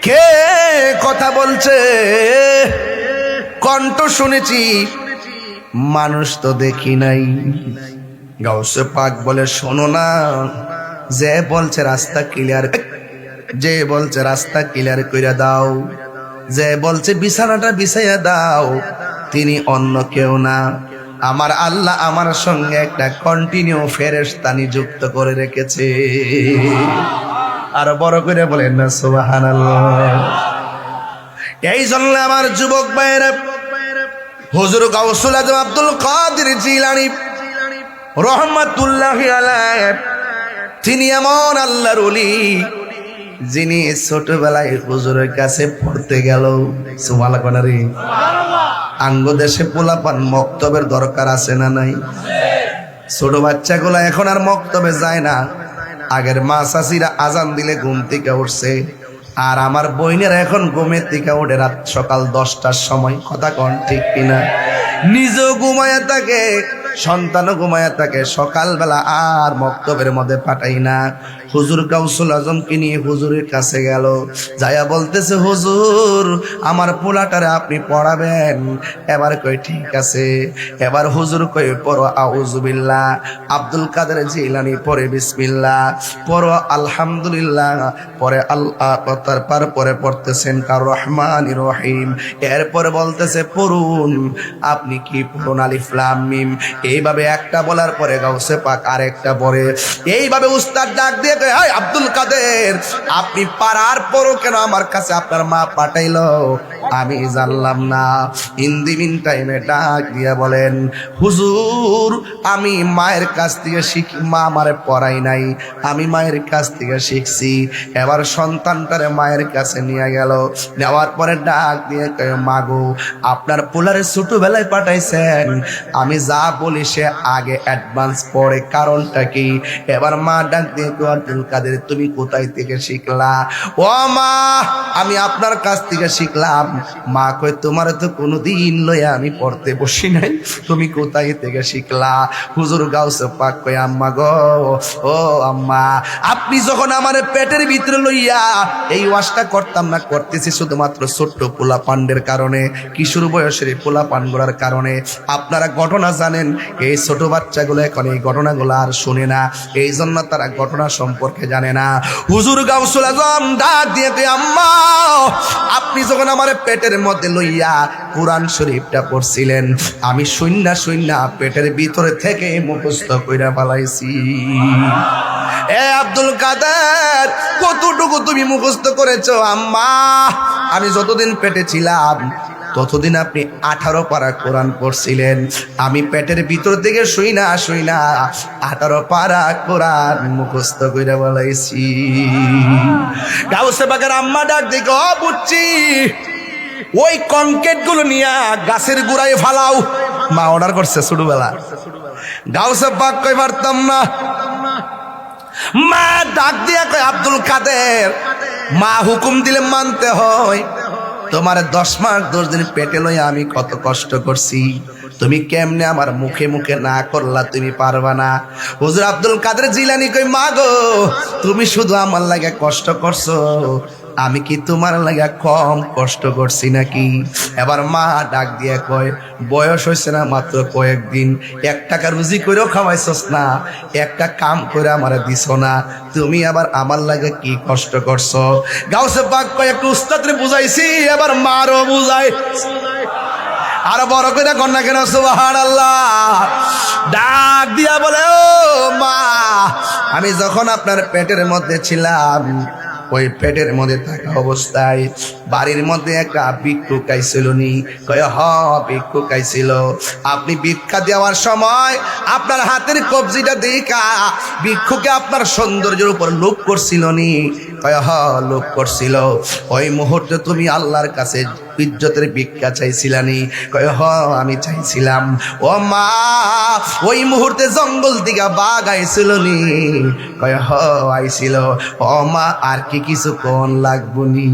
কে কথা বলছে? কণ্ঠ শুনেছি, মানুষ তো দেখি নাই। গাউসে পাক বলে শোনো না, যে বলছে রাস্তা ক্লিয়ার, যে বলছে রাস্তা ক্লিয়ার কইরা দাও, যে বলছে বিছানাটা বিছাইয়া দাও, তিনি অন্য কেউ না, আমার আল্লাহ আমার সঙ্গে একটা কন্টিনিউ ফেরেশতা নিযুক্ত করে রেখেছে। আর বড় করে বলেন না সুবহানাল্লাহ। এই জন্য আমার যুবক ভাইরা, হুজুর গাউসুল আজম আব্দুল কাদের জিলানী রহমাতুল্লাহি আলাইহি, তিনি এমন আল্লাহর ওলি যিনি ছোটবেলায় হুজুরের কাছে পড়তে গেল। সুবহানাল্লাহ। আঙ্গ দেশে পোলাপান মক্তবের দরকার আছে না নাই? ছোট বাচ্চাগুলা এখন আর মক্তবে যায় না। আগের মা চাচিরা আজান দিলে ঘুম থেকে উঠছে, আর আমার বইনেরা এখন ঘুমের থেকে ওঠে রাত সকাল 10টার সময়। কথা কন ঠিক কিনা? নিজেও ঘুমায়া থাকে, সন্তানও ঘুমায়া থাকে, সকালবেলা আর মক্তবের মধ্যে পাঠাই না। হুজুর গাউসুল আজমকে নিয়ে হুজুরের কাছে গেল, যায়া বলতেছে হুজুর আমার পোলাটারে আপনি পড়াবেন। এবার কই ঠিক আছে। এবার হুজুর কই পড়ো আউযুবিল্লাহ, আব্দুল কাদের জিলানী পড়ে বিসমিল্লাহ, পড়ো আলহামদুলিল্লাহ, পরে আল্লাহ, তারপরে পড়তেছেন কার রহমানির রহিম, এরপরে বলতেছে পড়ুন, আপনি কি পড়ুন আলিফ লাম মিম। এইভাবে একটা বলার পরে গাউসে পাক আরেকটা পড়ে। এইভাবে উস্তাদ ডাক দিয়ে কয়, আব্দুল কাদের আপনি পারার পরও কেন আমার কাছে আপনার মা পাঠাইলো? আমি জানলাম না। ইন দি মিন টাইমে ডাক দিয়া বলেন, হুজুর আমি মায়ের কাছ থেকে শিখি, মা আমারে পড়াই নাই, আমি মায়ের কাছ থেকে শিখছি। এবার সন্তানটারে মায়ের কাছে নিয়ে গেল, নেওয়ার পরে ডাক দিয়ে কয়, মাগো আপনার পোলারে ছোটবেলায় পাঠাইছেন, আমি যা বলি সে আগে অ্যাডভান্স পড়ে, কারণটা কি? এবার মা ডাক দিয়ে কয়, আব্দুল কাদের তুমি কোথায় থেকে শিখলা? ও মা আমি আপনার কাছ থেকে শিখলাম। মা কয়, তোমার তো কোনোদিন লইয়া আমি পড়তে বসি নাই, তুমি কোথায় থেকে শিখলা? হুজুর গাউসে পাক কয়, আম্মা গো, ও আম্মা আপনি যখন আমার পেটের ভিতরে লইয়া এই ওয়াজটা করতাম না, করতেছি শুধুমাত্র ছোট্ট পোলা পান্ডের কারণে, কিশোর বয়সের পোলা পান্ডার কারণে। আপনারা ঘটনা জানেন, এই ছোট বাচ্চাগুলো এখন এই ঘটনাগুলো আর শুনে না, এই জন্য তারা ঘটনা সম্পর্কে জানে না। হুজুর গাউসুল আজম ডাক দিয়ে কয়, আম্মা আপনি যখন আমার পেটের মধ্যে লইয়া কোরআন শরীফটা পড়ছিলেন, আমি শূন্য শূন্য পেটের ভিতরে থেকে মুখস্থ কইরা ফেলাইছি। এ আব্দুল কাদের কতটুকু তুমি মুখস্থ করেছো? আম্মা আমি যতদিন পেটে ছিলাম ততদিন আপনি 18 পারা কোরআন পড়ছিলেন, আমি পেটের ভিতর থেকে শুই না 18 পারা কোরআন মুখস্থ কইরা বলাইছি। গাউসে পাকের আম্মা ডাক দিকে, ও বুঝছি ওই কংক্রিট গুলো নিয়ে গাছের গোড়ায় ফালাও। মা অর্ডার করছে ছোটবেলা। গাউসে পাক কই পারতাম না। মা ডাক দিয়া কয়, আব্দুল কাদের মা হুকুম দিলে মানতে হয়। তোমার 10 মাস 10 দিন পেটে লইয়া আমি কত কষ্ট করছি, তুমি কেমনে আমার মুখে মুখে না করলা? তুমি পারবা না। হুজুর আব্দুল কাদের জিলানী কই, মা গো তুমি শুধু আমার লাগে কষ্ট করছো, আমি কি তোমার লাগা কম কষ্ট করছি নাকি? এবার মা ডাক দিয়ে কয়, বয়স হয়েছে না মাত্র কয়েকদিন, 1 টাকা রুজি করেও খাওয়াইছস না, একটা কাম করে আমারে দিছ না, তুমি আবার আমার লাগে কি কষ্ট করছো? গাউসে পাক কয়, একটু উস্তাদরে বুঝাইছি, এবার মারও বুঝাই। আর বড় করে কন্যা কেন সুবহানাল্লাহ। ডাক দিয়া বলে, ও মা আমি যখন আপনার পেটের মধ্যে ছিলাম ওই পেটের মধ্যে থাকা অবস্থায় বাড়ির মধ্যে একটা ভিক্ষুক আইছিল নি? কয় হ, ভিক্ষুক আইছিল। আপনি ভিক্ষা দেওয়ার সময় আপনার হাতের কবজিটা দেখা ভিক্ষুকে আপনার সৌন্দর্যের উপর লোভ করছিল নি? কয় হ, লোভ করছিল। ওই মুহূর্তে তুমি আল্লাহর কাছে ইজ্জতের ভিক্ষা চাইছিলানি? কয় হ, আমি চাইছিলাম। ও মা, ওই মুহূর্তে জঙ্গল থেকে বাঘ আইছিল নি? কয় হ, আইছিল। ও মা, আর কি কিছু কোন লাগবনি?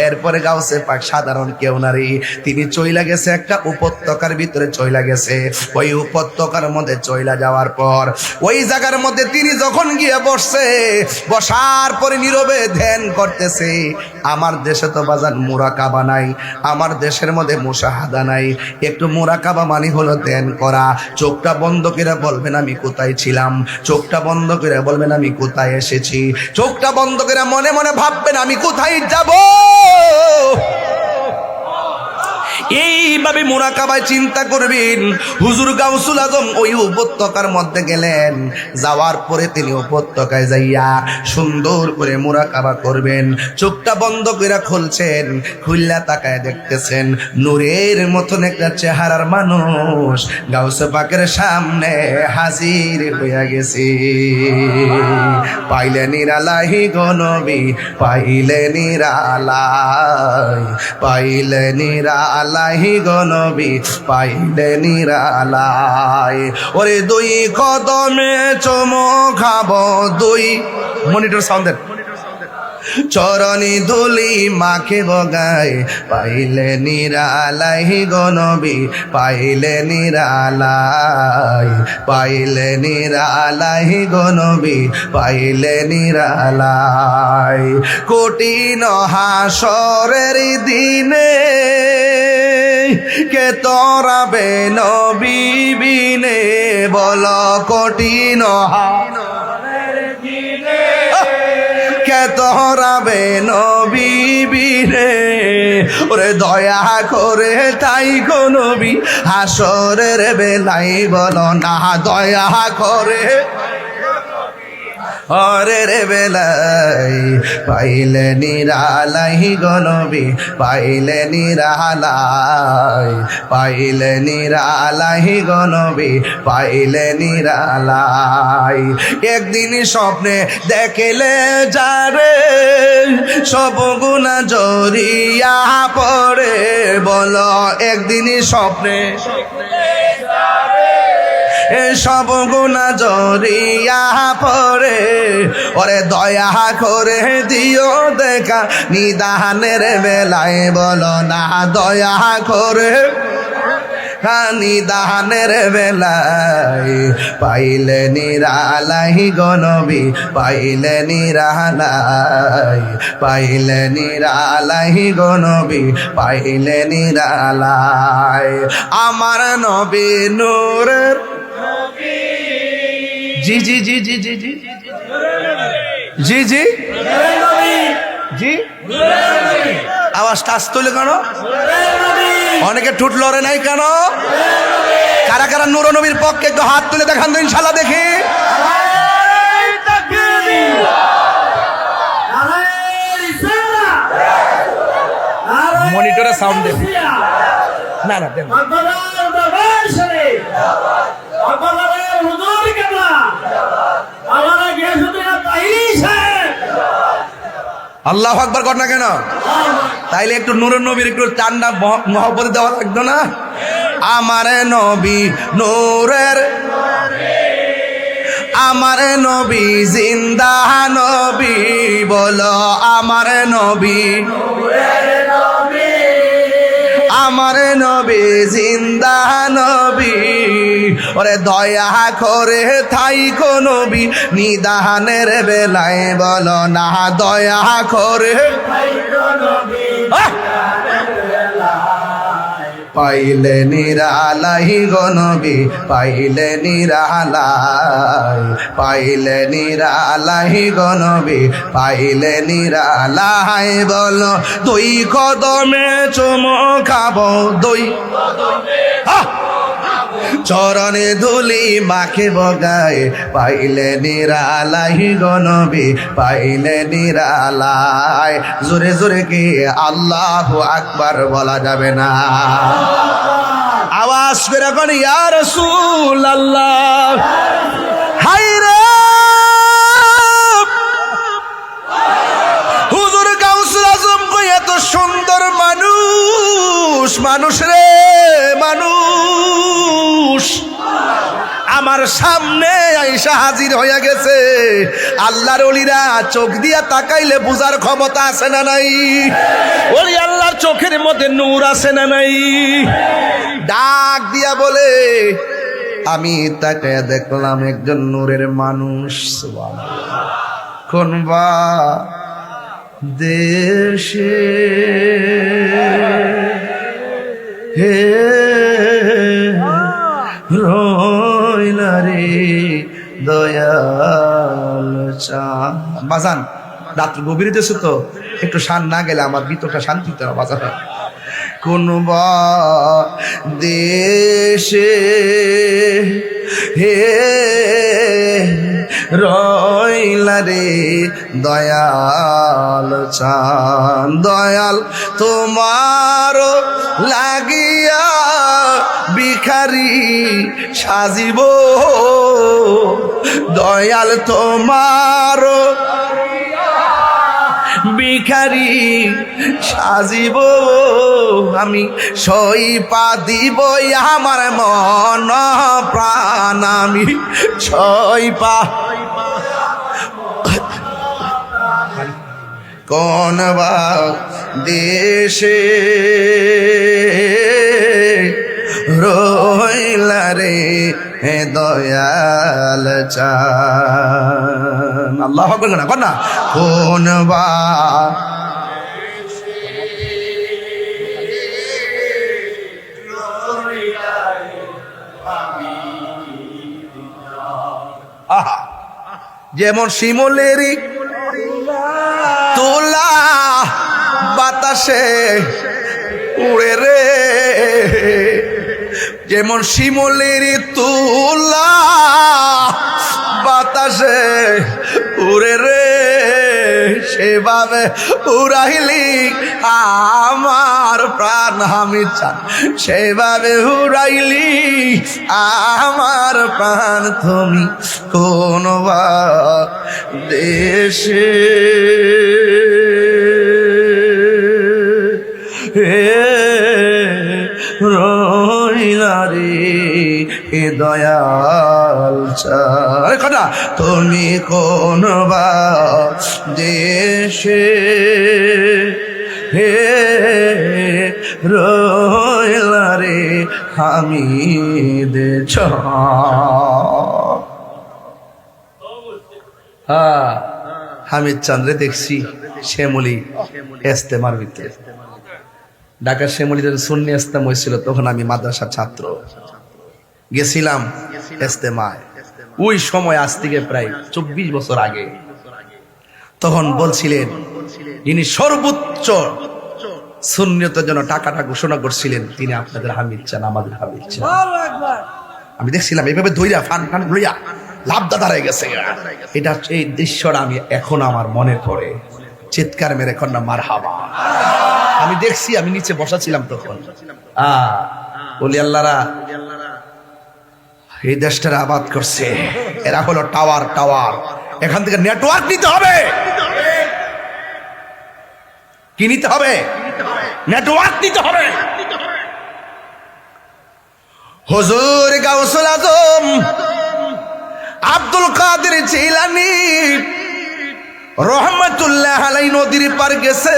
এরপরে গাউসে পাক সাধারণ কেউ নারী, তিনি চইলা গেছে একটা উপত্যকার ভিতরে চইলা গেছে। ওই উপত্যকার মধ্যে চইলা যাওয়ার পর ওই জায়গার মধ্যে তিনি যখন গিয়ে বসছে, বসার পরে নীরবে ধ্যান করতেছে। আমার দেশে তো বাজান মুরাকাবা নাই, আমার দেশের মধ্যে মুশাহাদা নাই। একটু মুরাকাবা মানে হলো ধ্যান করা। চোখটা বন্ধ করে বলবেন আমি কোথায় ছিলাম, চোখটা বন্ধ করে বলবেন আমি কোথায় এসেছি, চোখটা বন্ধ করে মনে মনে ভাববেন আমি কোথায় যাব। এইভাবে মুরাকাবায় চিন্তা করবেন। হুজুর গাউসুল আজম ওই উপত্যকার মধ্যে গেলেন। যাওয়ার পরে তিনি উপত্যকায় যাইয়া সুন্দর করে মুরাকাবা করবেন। চোখটা বন্ধ করে খুলছেন, খুললা তাকায় দেখতেছেন নূরের মতন একটা চেহারার মানুষ গাউসে পাকের সামনে হাজির হইয়া গেছে। পাইলে নিরালাহি গো নবী, পাইলে নিরালাই, পাইলে নিরালাহি গো নবী, পাইলে নিরালাই। ওরে দুই কদমে চুমো খাবো, দুই মনিটর সাউন্ড চরণি ধুলি মাখে বগায়, পাইলে নিরালাই গো নবী, পাইলে নিরালাই, পাইলে নিরালাই গো নবী, পাইলে নিরালাই। কঠিন হাসরের দিনে কে তরাবে নবী বিনে, বলো কঠিন কে তরাবে নবী বিনে। ওরে দয়া করে তাই গো নবী হাসরের বেলাই বলো না, দয়া করে হরের বেলাই, পাইলে নিরালাই গো নবী, পাইলে নিরালাই, পাইলে নিরালাই গো নবী, পাইলে নিরালাই। একদিন স্বপ্নে দেখলে যারে সব গুনাহ জড়িয়া পড়ে, বলো একদিন স্বপ্নে সব গুনাহ জড়িয়া পড়ে। ওরে দয়া করে দিও দেখা নিদানের বেলায়, বলো না দয়া করে নিদানের বেলায়, পাইলে নিরালাই গো নবী, পাইলে নিরালাই, পাইলে নিরালাই গো নবী, পাইলে নিরালাই। আমার নবী নূরের, জি জি জি জি জি জি জি জি জি, আওয়াজটা আসতে হইলে কেন? অনেকে ঠুট লড়ে নাই কেন? কারা কারা নূর নবীর পক্ষে একটু হাত তুলে দেখান তো ইনশাল্লাহ দেখি। মনিটরে সাউন্ড দেন না, না দেন আল্লাহু আকবার কর না কেন? তাইলে একটু নূরের নবীর একটু টান্ডা মহব্বত দেওয়া লাগতো না? আমার নবী নূরের, আমার নবী জিন্দা নবী, বলো আমার নবী, আমার নবী জিন্দা নবী। ওরে দয়া করে থাই গো নবী নিদানের বেলায়, বলো না দয়া করে পাইলে নিরালাই গো নবী, পাইলে নিরালাই, পাইলে নিরালাই গো নবী, পাইলে নিরালাই। বলো দুই কদমে চুমো খাবো, দুই চরণে ধুলি মাখে বগায় পাইলে নিরালাই গো নবী পাইলে নিরালাই জোরে জোরে কি আল্লাহু আকবার বলা যাবে না আওয়াজ করে কোন ইয়া রাসূলুল্লাহ হায়রে হুজুর গাউসুল আজম কই এত সুন্দর মানুষ মানুষ রে মানুষ আমার সামনে আইসা হাজির হইয়া গেছে আল্লাহর ওলিরা চোখ দিয়া তাকাইলে বুঝার ক্ষমতা আছে না নাই ওলি আল্লাহর চোখের মধ্যে নূর আছে না নাই ডাক দিয়া বলে আমি তাকায়া দেখলাম একজন নূরের মানুষ সুবহানাল্লাহ কোন বা দেশে হে রইলা রে দয়াল চাঁদ বাজান রাত গভীর দেশে তো একটু শান না গেলে আমার ভিতরটা শান্তিতে না বাজান কোন বা দেশে হে রইলা রে দয়াল চাঁদ দয়াল তোমার লাগিয়া ভিখারি সাজিব দয়াল তোমার ভিখারি সাজিব আমি সইপা দিব আমার মন প্রাণ আমি সইপা কোন বা দেশে রইলা রে হে দয়াল চান আল্লাহু আকবার না কোন না কোন বা আহা যেমন শিমুলেরই তোলা বাতাসে উড়ে রে যেমন শিমুলেরই তোলা বাতাসে উড়ে রে সেভাবে উড়াইলি আমার প্রাণ আমি চান সেভাবে উড়াইলি আমার প্রাণ তুমি কোন বা দেশে রইলা রে এ দয়াল চার কথা তুমি কোন বা দেশে হে রইলা রে আমি দেছ হ্যাঁ হামিদ চাঁদরে দেখছি শ্যামলী ইস্তেমার ভিতরে ঢাকার শ্যামলীতে সুন্নি ইস্তেমা হয়েছিল তখন আমি মাদ্রাসার ছাত্র গেছিলাম ইস্তেমায় ওই সময় আজ থেকে প্রায় 24 বছর আগে তখন বলছিলেন যিনি সর্বোচ্চ সুন্নিয়তের জন্য টাকাটা ঘোষণা করছিলেন তিনি আপনাদের হামিদ চান আমাদের হামিদ চান আমি দেখছিলাম এইভাবে ধইরা ফান ফান লইয়া লাভদা দাঁড়ায় গেছে এটা এই দৃশ্যটা আমি এখন আমার মনে পড়ে চিৎকার মেরে কন্যা মারহাবা আমি দেখছি আমি নিচে বসা ছিলাম তখন ওলি আল্লাহরা এই দেশটার আবাদ করছে এরা হলো টাওয়ার টাওয়ার এখান থেকে নেটওয়ার্ক নিতে হবে কি নিতে হবে নেটওয়ার্ক নিতে হবে হুজুর গাউসুল আজম আব্দুল কাদের জিলানী রহমাতুল্লাহ আলাইহি নদীর পার গেছে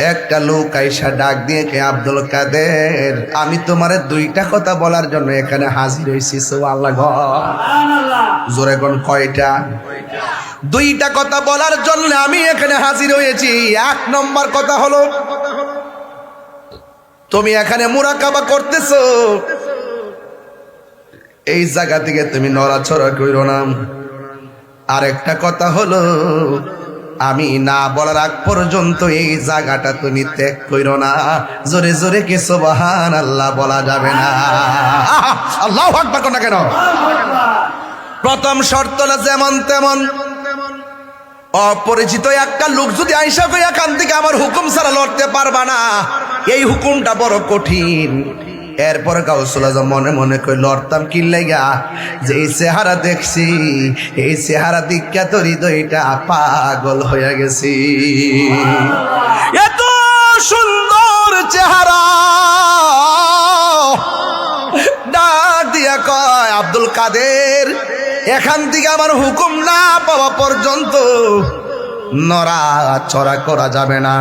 একটা লোক আইসা ডাক দিয়ে কে আব্দুল কাদের আমি তোমারে দুইটা কথা বলার জন্য এখানে হাজির হইছি সুবহানাল্লাহ সুবহানাল্লাহ জোরে কোন কয়টা দুইটা কথা বলার জন্য আমি এখানে হাজির হয়েছি এক নম্বর কথা হলো তুমি এখানে মুরাকাবা করতেছো এই জায়গা থেকে তুমি নড়াচড়া কইরো না আরেকটা কথা হলো আমি না বলার আগ পর্যন্ত এই জায়গাটা তুমি ত্যাগ কইরো না। জোরে জোরে কি সুবহানাল্লাহ বলা যাবে না? আল্লাহু আকবার কোন না কেন? প্রথম শর্ত না যেমন তেমন অপরিচিত একটা লোক যদি আইসা কই এখান থেকে আমার হুকুম ছাড়া লড়তে পারবা না, এই হুকুমটা বড় কঠিন। এরপর গাউসুল আজম মনে মনে কই লড়তাম কি লাইগা, যে এই চেহারা দেখছি, এই চেহারা দিক্কা তো হৃদয়টা পাগল হয়ে গেছি। এত সুন্দর চেহারা, ডাক দিয়া কয় আব্দুল কাদের, এখান থেকে আমার হুকুম না পাওয়া পর্যন্ত নড়া চড়া করা যাবে না।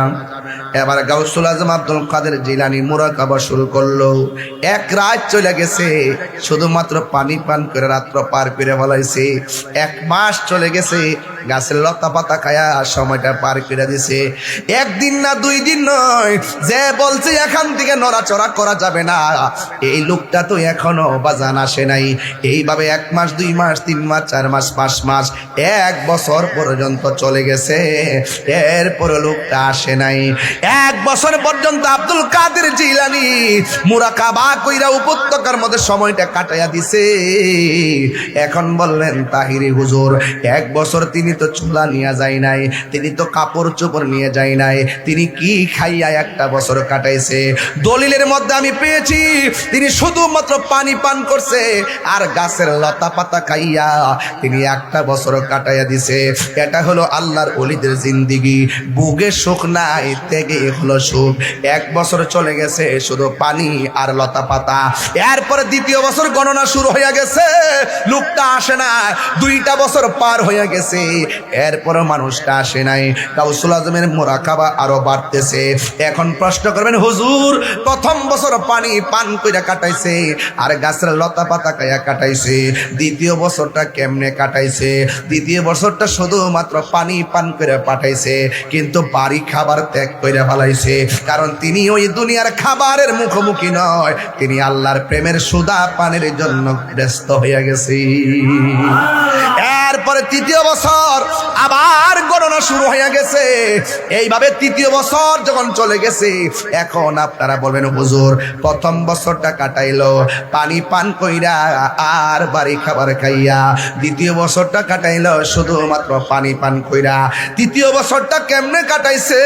এবার গাউসুল আজম আব্দুল কাদের জিলানী মুরাকাবা শুরু করলো। এক রাত চলে গেছে, শুধুমাত্র পানি পান করে রাত্র পার করে ফেলাইছে। 1 মাস চলে গেছে, গাছের লতা পাতা খায়া সময়টা পার করে দিছে। 1 দিন না 2 দিন নয়, যে বলছে এখান থেকে নড়াচড়া করা যাবে না, এই লোকটা তো এখনো বাজান আসে নাই। এইভাবে 1 মাস 2 মাস 3 মাস 4 মাস 5 মাস 1 বছর পর্যন্ত চলে গেছে, এরপরে লোকটা আসে নাই। 1 বছর পর্যন্ত আব্দুল কাদের জিলানী মুরাকাবা কইরা উপত্যকার মধ্যে সময়টা কাটাইয়া দিছে। এখন বললেন তাহিরি হুজুর, 1 বছর তিনি তো চুলা নিয়ে যায় নাই, তিনি তো কাপড় চোপড় নিয়ে যায় নাই, তিনি কি খাইয়া 1টা বছর কাটাইছে? দলিলের মধ্যে আমি পেয়েছি তিনি শুধুমাত্র পানি পান করছে আর গাছের লতা পাতা খাইয়া তিনি 1টা বছর কাটাইয়া দিছে। এটা হলো আল্লাহর ওলিদের জিন্দিগি। বুকে সুখ নাই, ত্যাগে হলো সুখ। 1 বছর চলে গেছে শুধু পানি আর লতা পাতা। এরপরে 2য় বছর গণনা শুরু হয়ে গেছে, লোকটা আসে না। 2টা বছর পার হয়ে গেছে, এরপরে মানুষটা আসে নাই। গাউসুল আজমের মুরাকাবা আরো বাড়তেছে। এখন প্রশ্ন করবেন হুজুর, প্রথম বছর পানি পান কইরা কাটাইছে আর গাছের লতা পাতা খাইয়া কাটাইছে, 2য় বছরটা কেমনে কাটাইছে? 2য় বছরটা শুধুমাত্র পানি পান করে পাঠাইছে, কিন্তু বাড়ি খাবার ত্যাগ করে ফেলাইছে। কারণ তিনি ওই দুনিয়ার খাবারের মুখোমুখি নয়, তিনি আল্লাহর প্রেমের সুদা পানের জন্য ব্যস্ত হয়ে গেছে। এরপরে 3য় বছর আবার গণনা শুরু হয়ে গেছে। এইভাবে 3য় বছর যখন চলে গেছে, এখন আপনারা বলবেন হুজুর, প্রথম বছরটা কাটাইলো পানি পান কইরা আর বাড়ি খাবার খাইয়া, 2য় বছরটা কাটাইলো শুধুমাত্র পানি পান কইরা। 3য় বছরটা কেমনে কাটাইছে?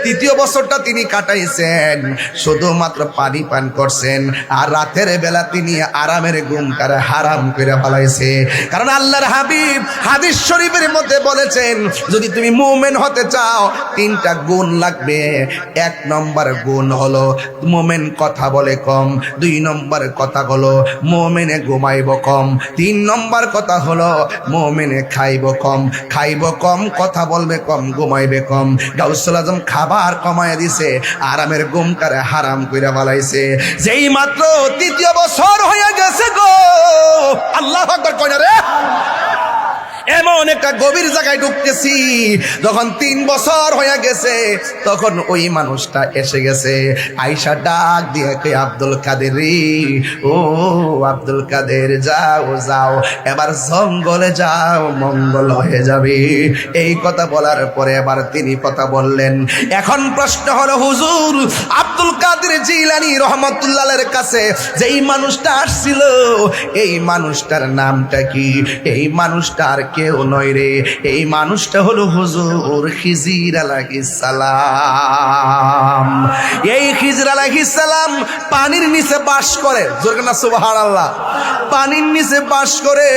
3য় বছরটা তিনি কাটাইছেন শুধুমাত্র পানি পান করছেন, আর রাতের বেলা তিনি আরামের ঘুমটারে হারাম করে ফেলাইছে। কারণ আল্লাহর হাবিব হাদিস শরীফের মধ্যে বলেছেন, যদি তুমি মুমিন হতে চাও 3টা গুণ লাগবে। 1 নম্বর গুণ হলো মুমিন কথা বলে কম, 2 নম্বর কথা হলো মুমিনে ঘুমাইব কম, 3 নম্বর কথা হলো মুমিনে খাইব কম। খাইব কম, কথা বলবে কম, ঘুমাইবে কম। গাউসুল আজম খাবার কমায় দিছে, আরামের ঘুমটারে হারাম কইরা ফেলাইছে। যেই মাত্র 3য় বছর হয়ে গেছে গো, আল্লাহু আকবার কই না রে, এমন একটা গভীর জায়গায় ঢুকতেছি। যখন 3 বছর হয়ে গেছে, তখন ওই মানুষটা এসে গেছে। আইসা ডাক দিয়ে কে আব্দুল কাদের রে, ও আব্দুল কাদের, যাও যাও, এবার জঙ্গলে যাও, মঙ্গল হয়ে যাবে। এই কথা বলার পরে এবার তিনি কথা বললেন। এখন প্রশ্ন হলো হুজুর, আব্দুল কাদের জিলানী রহমাতুল্লাহের কাছে যেই মানুষটা আসছিল, এই মানুষটার নামটা কি? এই মানুষটার কেউ নয় রে, এই মানুষটা হলো হুজুর খিজির আলাইহিস সালাম। এই খিজির আলাইহিস সালাম পানির নিচে বাস করে, জোরে না সুবহানাল্লাহ। পানির নিচে বাস করে।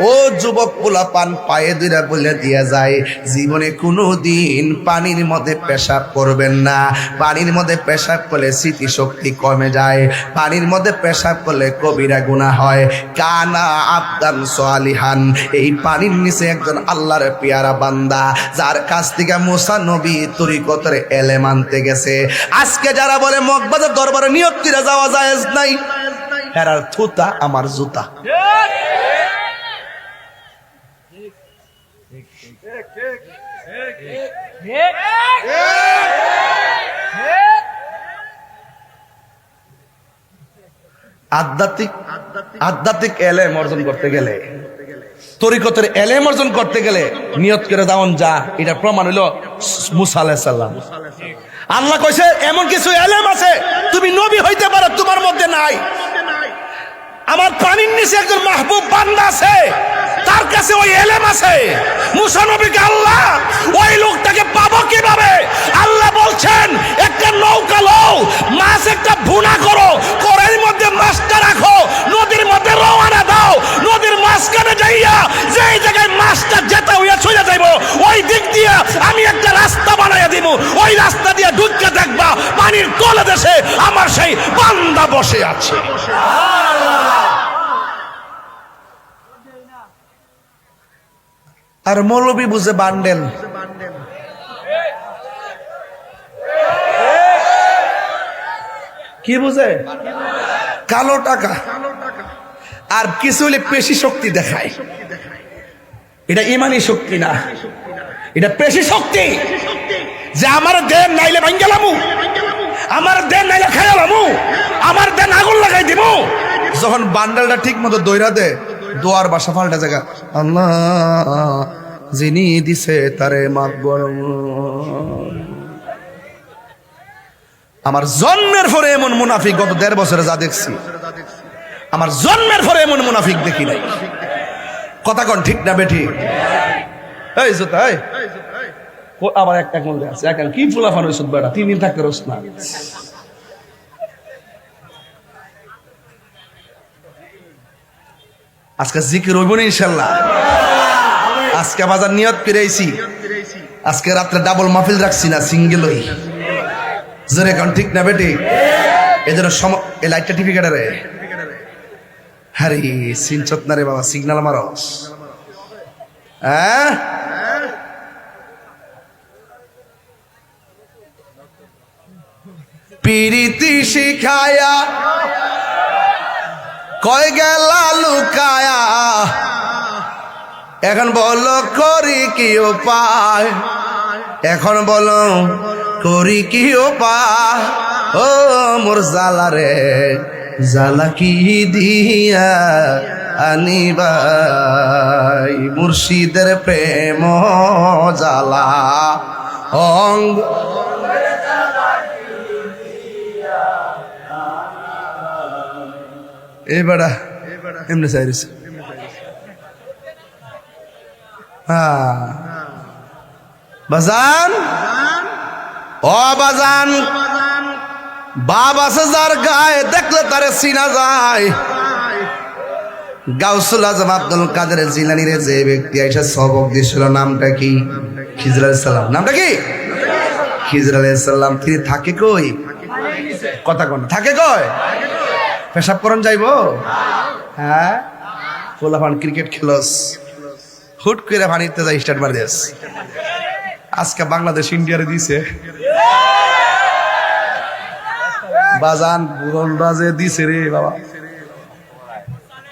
ও যুবক পোলা পান পায়ে দুইরা বলে দিয়া যায়, জীবনে কোনো দিন পানির মধ্যে পেশাব করবেন না। পানির মধ্যে পেশাব করলে স্মৃতিশক্তি কমে যায়, পানির মধ্যে পেশাব করলে কবিরা গুনাহ হয়। কানা আবদান সালিহান, এই পানির নিচে একজন আল্লাহর পেয়ারা বান্দা, যার কাছ থেকে মুসা নবী তরিকতের এলেম আনতে গেছে। আজকে যারা বলে মগবাজার দরবারে নিয়ত করে যাওয়া জায়েজ নাই, হেরার থুতা আমার জুতা। আধ্যাত্মিক আধ্যাত্মিক এলেম অর্জন করতে গেলে, তরিকতের এলেম অর্জন করতে গেলে নিয়ত করে যাওন যা, এটা প্রমাণ হলো মুসা আলাইহিস সালাম। আল্লাহ কইছে এমন কিছু এলেম আছে তুমি নবী হইতে পারো, তোমার মধ্যে নাই। আমার পানির নিচে একজন মাহবুব বান্দা আছে, তার কাছে ওই এলেম আছে। মুসা নবীকে আল্লাহ ওই লোকটাকে পাবো কিভাবে? আল্লাহ বলছেন একটা নৌকা লও, মাছ একটা ভুনা করো, কড়াইয়ের মধ্যে মাছটা রাখো, নদীর মধ্যে রওনা দাও, নদীর মাঝখানে যাইয়া যেই জায়গায় মাছটা যেতে হইয়া চলে যাইব ওই দিক দিয়ে আমি একটা রাস্তা বানাইয়া দিব, ওই রাস্তা দিয়ে ঢুকে দেখবা পানির তলে দেশে আমার সেই বান্দা বসে আছে। আর মৌলবী বুঝে বান্ডেল। কি বুঝে? কালো টাকা। আর কিছু হলে পেশি শক্তি দেখায়। এটা ইমানি শক্তি না, এটা পেশি শক্তি। যে আমার দেন নাইলে ভাঙ্গেলামু, আমার দেন নাইলে খাইলামু, আমার দেন আগুন লাগাই দিব। যখন বান্ডেলটা ঠিক মতো দইরা দে, দোয়ার বাসা পাল্টা জায়গা, আল্লাহ যিনি দিছে তারে মাফ করো। আমার জন্মের পরে এমন মুনাফিক গত ১.৫ বছরে যা দেখছি, আমার জন্মের পরে এমন মুনাফিক দেখি নাই। কথা কোন ঠিক না বেঠি? এই জোতা এই আবার এক মধ্যে আছে এখন কি ফুলাফান হইছ বেটা, ৩ দিন থাকতে রস না। আজকে জিকির হইব না ইনশাল্লাহ। আজকে বাজার নিয়ত করে আইছি, আজকে রাত্রে ডাবল মাহফিল রাখছি না, সিঙ্গেল হই। জোরে কোন ঠিক না বেটি? এই জন্য এই লাইটটা টিভি কাটারে হারি সিনচত না রে বাবা, সিগন্যাল মারস। হ্যাঁ পিরিতি শিখায়া কয় গেলা লুকায়া, এখন বলো করি কি উপায়, এখন বলো করি কি উপায়। ও মোর জালা রে জালা কি দিয়া আনিবাই, মুর্শিদের প্রেম জালা অঙ্গ। এবারা এমনি চাইছে বাজান, ও বাজান, বাপ আছে যার গায়ে দেখলে তারে চিনা যায়। গাউসুল আজম আব্দুল কাদের জিলানী রে যে ব্যক্তি আইসা সবক দিয়েছিল, নামটা কি? খিজর আলাইহিস সালাম। নামটা কি? খিজর আলাইহিস সালাম। তিনি থাকে কই? কথা কোন থাকে কই? পেশাব করন যাইব? হ্যাঁ পোলাপান ক্রিকেট খেলস, হুট করে পানিতে যাই স্টার্ট মার দিস। আজকে বাংলাদেশ ইন্ডিয়ারে দিছে বাজান, বুরনবাজে দিছে রে বাবা।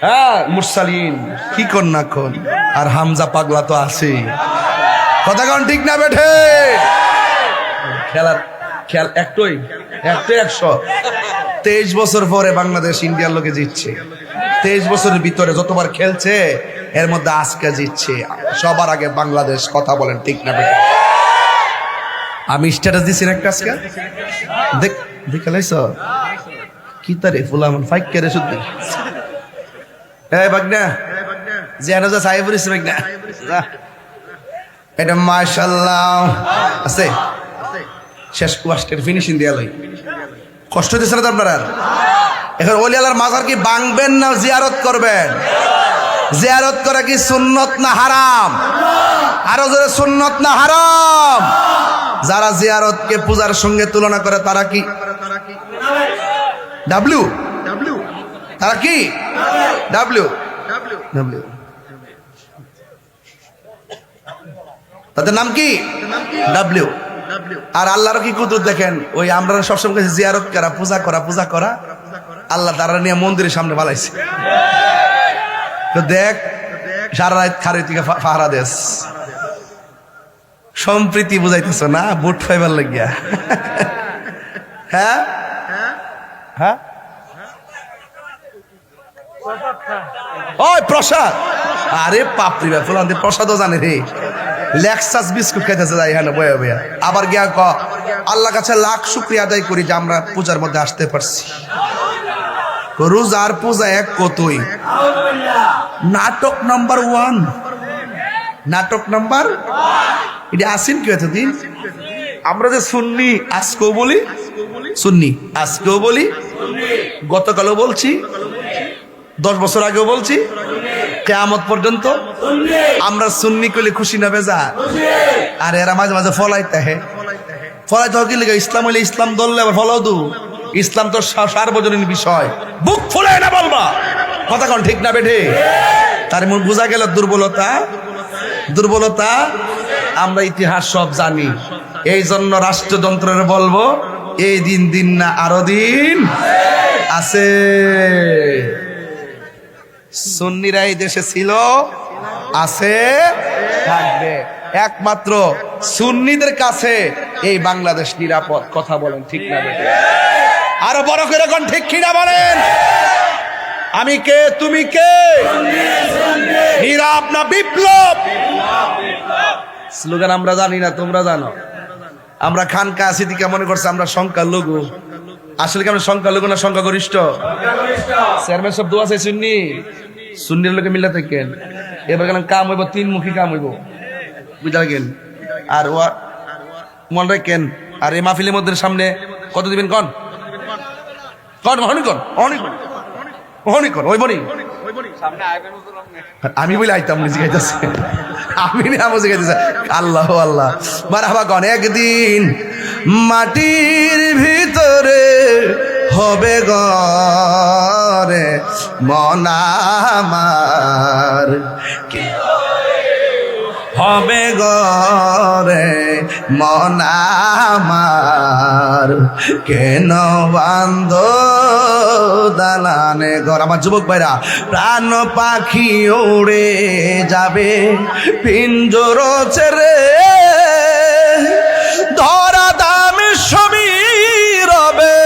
হ্যাঁ মুরসালিন কি কর না কোন, আর হামজা পাগলা তো আছে। কথা কোন ঠিক না বেঠে? খেলার খেল একটাই 100। 23 বছর পরে বাংলাদেশ ইন্ডিয়ার লোকে জিতছে। 23 বছরের ভিতরে যতবার খেলছে এর মধ্যে আজকে জিতছে। সবার আগে বাংলাদেশ। কথা বলেন ঠিক না বেটা? আমি স্ট্যাটাস দিছি একটা আজকে দেখে লাইছ কি তারে ফুলামান ফাইক করে শুদ্ধি। এই বাগনা যেন যা সাহেবুর ইসে বাগনা এটা মাশাআল্লাহ আছে। শেষ কোয়াস্টের ফিনিশিং দিয়া লই। কষ্ট হইতেছে না আপনারা? এখন ওলি আল্লাহর মাজার কি ভাঙবেন না জিয়ারত করবেন? জিয়ারত করা কি সুন্নত না হারাম? আরো জোরে সুন্নত না হারাম? যারা জিয়ারতকে পূজার সঙ্গে তুলনা করে তারা কি ডাব্লিউ? তারা কি ডাব্লিউ? তাদের নাম কি ডাব্লিউ। আর আল্লাহর কি কুদরত দেখেন, ওই আমরা সবসময় জিয়ারত করা, পূজা করা, আল্লাহ তারা নিয়ে মন্দিরের সামনে বালাইছে। তো দেখ সারা রাত খারে থেকে পাহারা দেশ, সম্প্রীতি বুঝাইতেছ না বুট ফাইবার লাগিয়া। হ্যাঁ হ্যাঁ ওই প্রসাদ, আরে পাপড়ি ফুলান প্রসাদও জানে রে। লেক্সাস বিস্কুট খাইতেছে যাই হ্যাঁ বয়া বয়া, আবার গিয়া ক আল্লাহ কাছে লাখ শুকরিয়া আদায় করি যে আমরা পূজার মধ্যে আসতে পারছি। রোজার পূজা এক কতই। নাটক নাম্বার 1, নাটক নাম্বার এটা আসেন কি এতদিন। আমরা যে সুন্নি আজকেও বলি, সুন্নি আজকেও বলি, গতকালও বলছি, 10 বছর আগেও বলছি, কিয়ামত পর্যন্ত আমরা সুন্নি করলে খুশি না বেজা। আর এরা মাঝে মাঝে ফলাইতে হে, ফলাইতে কি লেগে ইসলাম হইলে ইসলাম ধরলে আবার ফলাও দু। ইসলাম তো সার্বজনীন বিষয়, বুক ফুলে না বলবা কথা কোন ঠিক না বেঠে। তার মন বোঝা গেল দুর্বলতা, দুর্বলতা। আমরা ইতিহাস সব জানি, এই জন্য রাষ্ট্রযন্ত্রের বলবো এই দিন দিন না আরো দিন আছে। সুন্নিরা এই দেশে ছিল, আছে, থাকবে। একমাত্র সুন্নিদের কাছে এই বাংলাদেশ নিরাপদ। কথা বলেন ঠিক না বেঠে? আরো বড় করে কোন ঠিক কিনা বলেন? আমি কে, তুমি কে? নীরব না বিপ্লব? স্লোগান আমরা জানি না, তোমরা জানো। আমরা খানকা সিদ্দিকা মনে করছে আমরা সংখ্যালঘু। আসলে কি আমরা সংখ্যালঘু না সংখ্যাগরিষ্ঠ? চেয়ারম্যান সব দোয়া আছে সুন্নি, সুন্নির লোকে মিলে থাকেন। এবার গেলাম কাম হইব, 3 মুখী কাম হইব, বুঝা গেল। আর মনে রাখেন, আর এই মাহফিলের মধ্যে সামনে কত দিবেন কন কন হনি কন হনি কন হনি কন ওই মনি আমি বলে আইতাম নিজে গাইতেছে, আমি না বুঝে গাইতেছে। আল্লাহ আল্লাহ মারহাবা কন। একদিন মাটির ভিতরে হবে ঘরে মন আমার, হবে ঘরে মন আমার, কেন বান্ধ দালানে ঘর। আমার যুবক ভাইরা, প্রাণ পাখি উড়ে যাবে পিঞ্জর ছেড়ে, ধরা দামে সবই রবে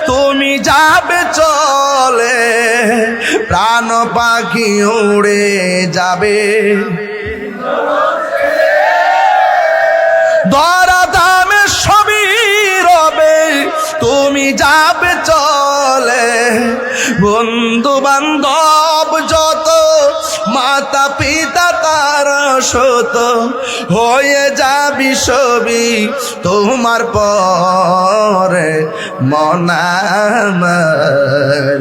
তুমি যাবে চলে, প্রাণ পাখি উড়ে যাবে, ধরা দামে সবই রবে তুমি যাবে চলে, বন্ধু বান্ধব যত মাতা পিতা তার শত, হয়ে যাবি সবই তোমার পরে মন আমার,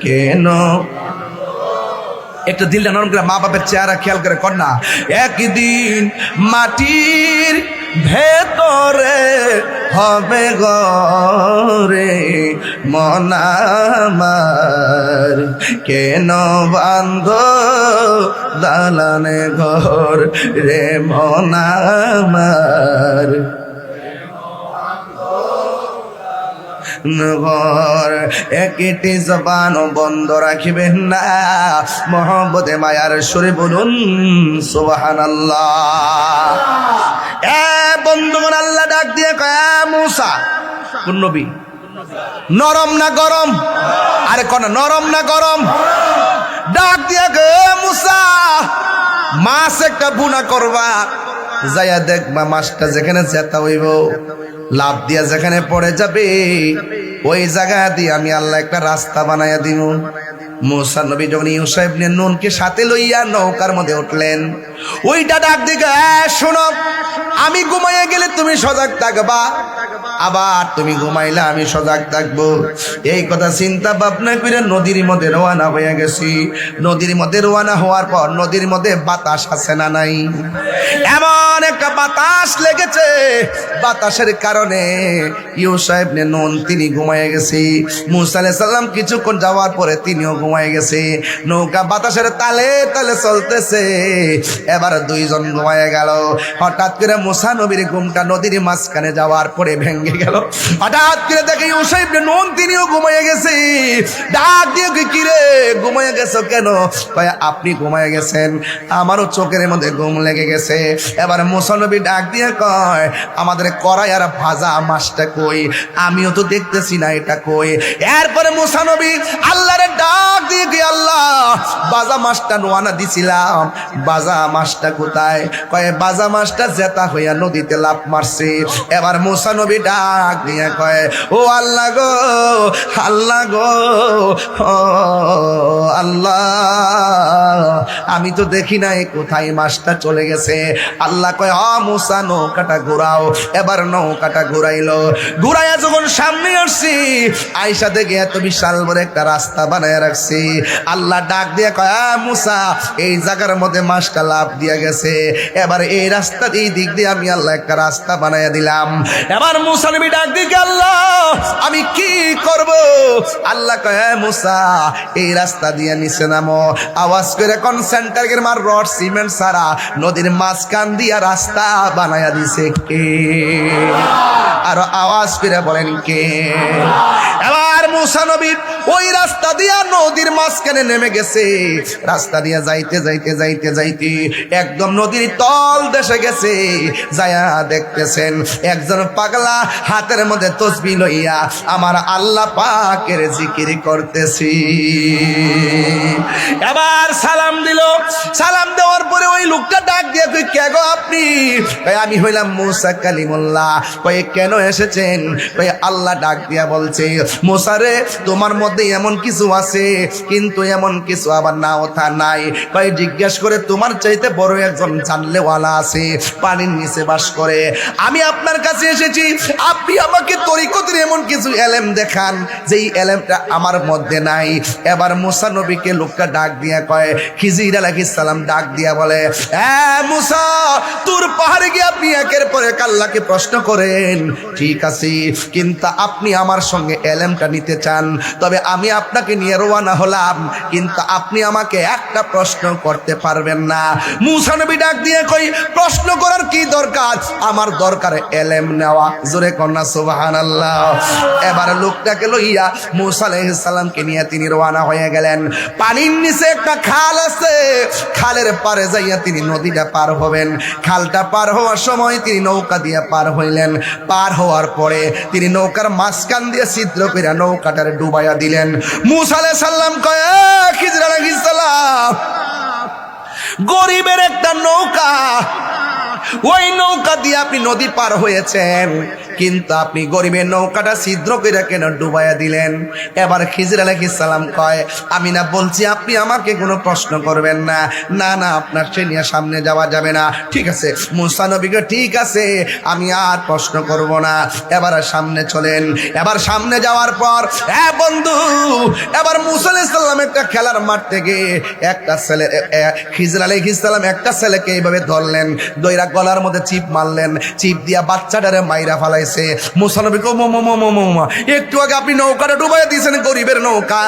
কেন একটা দিলটা নরম করে মা বাপের চেহারা খেয়াল করে কন্যা। একদিন মাটির ভেতরে হবে ঘরে মন আমার, কেন বান্ধ দালানে ঘর রে মন আমার, ঘর একটি জবান বন্ধ রাখিবেন না, মহব্বতে মায়ার সুরে বলুন সুবহানাল্লাহ। এ বন্ধুগণ, আল্লাহ ডাক দিয়ে কয় মুসা, কোন নবী? নরম না গরম? আরে কোন নরম না গরম? ডাক দিয়ে কয় মুসা, মাছ একটা বুনা করবা, যাইয়া দেখবা মাছটা যেখানে জেতা হইব, লাভ দিয়া যেখানে পড়ে যাবে, ওই জায়গা দিয়ে আমি আল্লাহ একটা রাস্তা বানাইয়া দিব। মুসা নবী যখন ইউসা ইবনে নুনকে সাথে লইয়া নৌকার মধ্যে উঠলেন, ওইটা ডাক দিকে, শোনো, আমি ঘুমাইয়া গেলে তুমি সজাগ থাকবা, আবার তুমি ঘুমাইলে আমি সজাগ থাকবো। এই কথা চিন্তা ভাবনা করে নদীর মধ্যে রওনা হয়ে গেছি। নদীর মধ্যে রওনা হওয়ার পর নদীর মধ্যে বাতাস আছে না নাই? এমন একটা বাতাস লেগেছে, বাতাসের কারণে ইউসা ইবনে নুন তিনি ঘুমাইয়া গেছে। মুসা আলাইহিস সালাম কিছুক্ষণ যাওয়ার পরে তিনিও ঘুমাইয়া গেছে। নৌকা বাতাসের তালে তালে চলতেছে, এবার দুইজন ঘুমাইয়া গেল। হঠাৎ করে মুসা নবীর ঘুমটা নদীর মাঝখানে যাওয়ার পরে ভেঙে গেল। হঠাৎ করে দেখে ইউসা ইবনে নুন তিনিও ঘুমিয়ে গেছে। ডাক দিয়ে কি রে ঘুমিয়ে গেছো কেন? কয় আপনি ঘুমিয়ে গেছেন, আমারও চোখের মধ্যে ঘুম লেগে গেছে। এবার মুসা নবী ডাক দিয়ে কয় আমাদের কড়াই আর ভাজা মাছটা কই? আমিও তো দেখতেছি না এটা কই। এরপরে মুসা নবী আল্লাহরে ডাক দিয়ে কি আল্লাহ ভাজা মাছটা নোয়ানা দিছিলাম, ভাজা মাছটা কোথায়? কয় ভাজা মাছটা জেতা হইয়া নদীতে লাফ মারছে। এবার মুসা নবী ডাক দিয়ে কয় ও আল্লাহ গো, আল্লাহ গো, ও আল্লাহ আমি তো দেখি নাই কোথায় মাছটা চলে গেছে। আল্লাহ কয় মুসা নৌকাটা ঘুরাও। এবার নৌকাটা ঘুরাইলো। ঘুরাইয়া যখন সামনে আসছি আইসা দেখে এত বিশাল বড় একটা রাস্তা বানায় রাখছি। আল্লাহ ডাক দিয়ে কয় মুসা এই জায়গার মধ্যে মাছটা লাফ দিয়া গেছে, এবার এই রাস্তা এই দিক দিয়ে আমি আল্লাহ একটা রাস্তা বানাইয়া দিলাম। এবার মুসা নবী ডাক দিয়ে আল্লাহ আমি কি করব? আল্লাহ কয় মুসা এই রাস্তা দিয়ে নিচে নামো। আওয়াজ করে কোন সেন্টারের মার রড সিমেন্ট সারা নদীর মাঝখান দিয়া রাস্তা বানায়া দিছে কে? আর আওয়াজ করে বলেন কে? এবার মুসা নবী ওই রাস্তা দিয়া নদীর মাঝখানে নেমে গেছে। রাস্তা দিয়া যাইতে যাইতে যাইতে যাইতে একদম নদীর তল দেশে গেছে। যায়া দেখতেছেন একজন পাগলা হাতের মধ্যে তসবিহ লইয়া আমার আল্লাহ পাকের জিকির করতেছি। এবার সালাম দিল। সালাম দেওয়ার পরে ওই লোকটা ডাক দিয়ে কই কে গো আপনি? আমি হইলাম মুসা কালিমুল্লাহ। কই কেন এসেছেন? কই আল্লাহ ডাক দিয়া বলছে মুসা রে তোমার মধ্যে এমন কিছু আছে কিন্তু এমন কিছু আবার নাও তা নাই। কই জিজ্ঞেস করে তোমার চাইতে বড় একজন জানলেওয়ালা আছে, পানির নিচে বাস করে। আমি আপনার কাছে এসেছি, আপনি আমাকে তরিকতের এমন কিছু এলেম দেখান যেই এলেমটা আমার মধ্যে নাই। এবার মুসা নবীকে লোকটা ডাক দিয়া কয় খিজির আলাইহিস সালাম ডাক দিয়া বলে মুসা তোর পাহাড়ে গিয়ে আপনি একের পর এক আল্লাহকে প্রশ্ন করেন, ঠিক আছে, কিন্তু আপনি আমার সঙ্গে এলেমটা নিতে চান, তবে আমি আপনাকে নিয়ে রওনা হলাম, কিন্তু আপনি আমাকে একটা প্রশ্ন করতে পারবেন না। মুসা নবী ডাক দিয়ে কই প্রশ্ন করার কি দরকার? আমার দরকার এলেম নেওয়া। জোরে কন্যা সুবহানাল্লাহ। এবার লোকটাকে লইয়া মুসা আলাইহিস সালামকে নিয়ে তিনি রওনা হয়ে গেলেন। পানির নিচে একটা খাল আছে, খালের পারে যাইয়া তিনি নদীটা পার হবেন। খালটা পার হওয়ার সময় তিনি নৌকা দিয়ে পার হইলেন। পার হওয়ার পরে তিনি নৌকার মাঝখান দিয়ে ছিদ্র করে নৌকাটারে ডুবাইয়া দিলেন। মুসা আলাইহিস সালাম কয় খিজির আলাইহিস সালাম গরিবের একটা নৌকা, ওই নৌকা দিয়ে আপনি নদী পার হয়েছেন, কিন্তু আপনি গরিবের নৌকাটা ছিদ্র করে কেন ডুবাইয়া দিলেন? এবার খিজির আলাইহিস সালাম কয় আমি না বলছি আপনি আমাকে কোনো প্রশ্ন করবেন না, না না আপনার সে নিয়ে সামনে যাওয়া যাবে না। ঠিক আছে মুসা নবীকে ঠিক আছে আমি আর প্রশ্ন করব না, এবার সামনে চলেন। এবার সামনে যাওয়ার পর বন্ধু এবার মুসা আলাইহিস সালাম একটা খেলার মাঠ থেকে একটা ছেলে খিজির আলাইহিস সালাম একটা ছেলেকে এইভাবে ধরলেন, দইরা গলার মধ্যে চিপ মারলেন, চিপ দিয়া বাচ্চাটারে মাইরা ফালাইছে। মুসা নবী কো একটু আগে আপনি নৌকাটা ডুবাইয়া দিয়েছেন গরিবের নৌকা,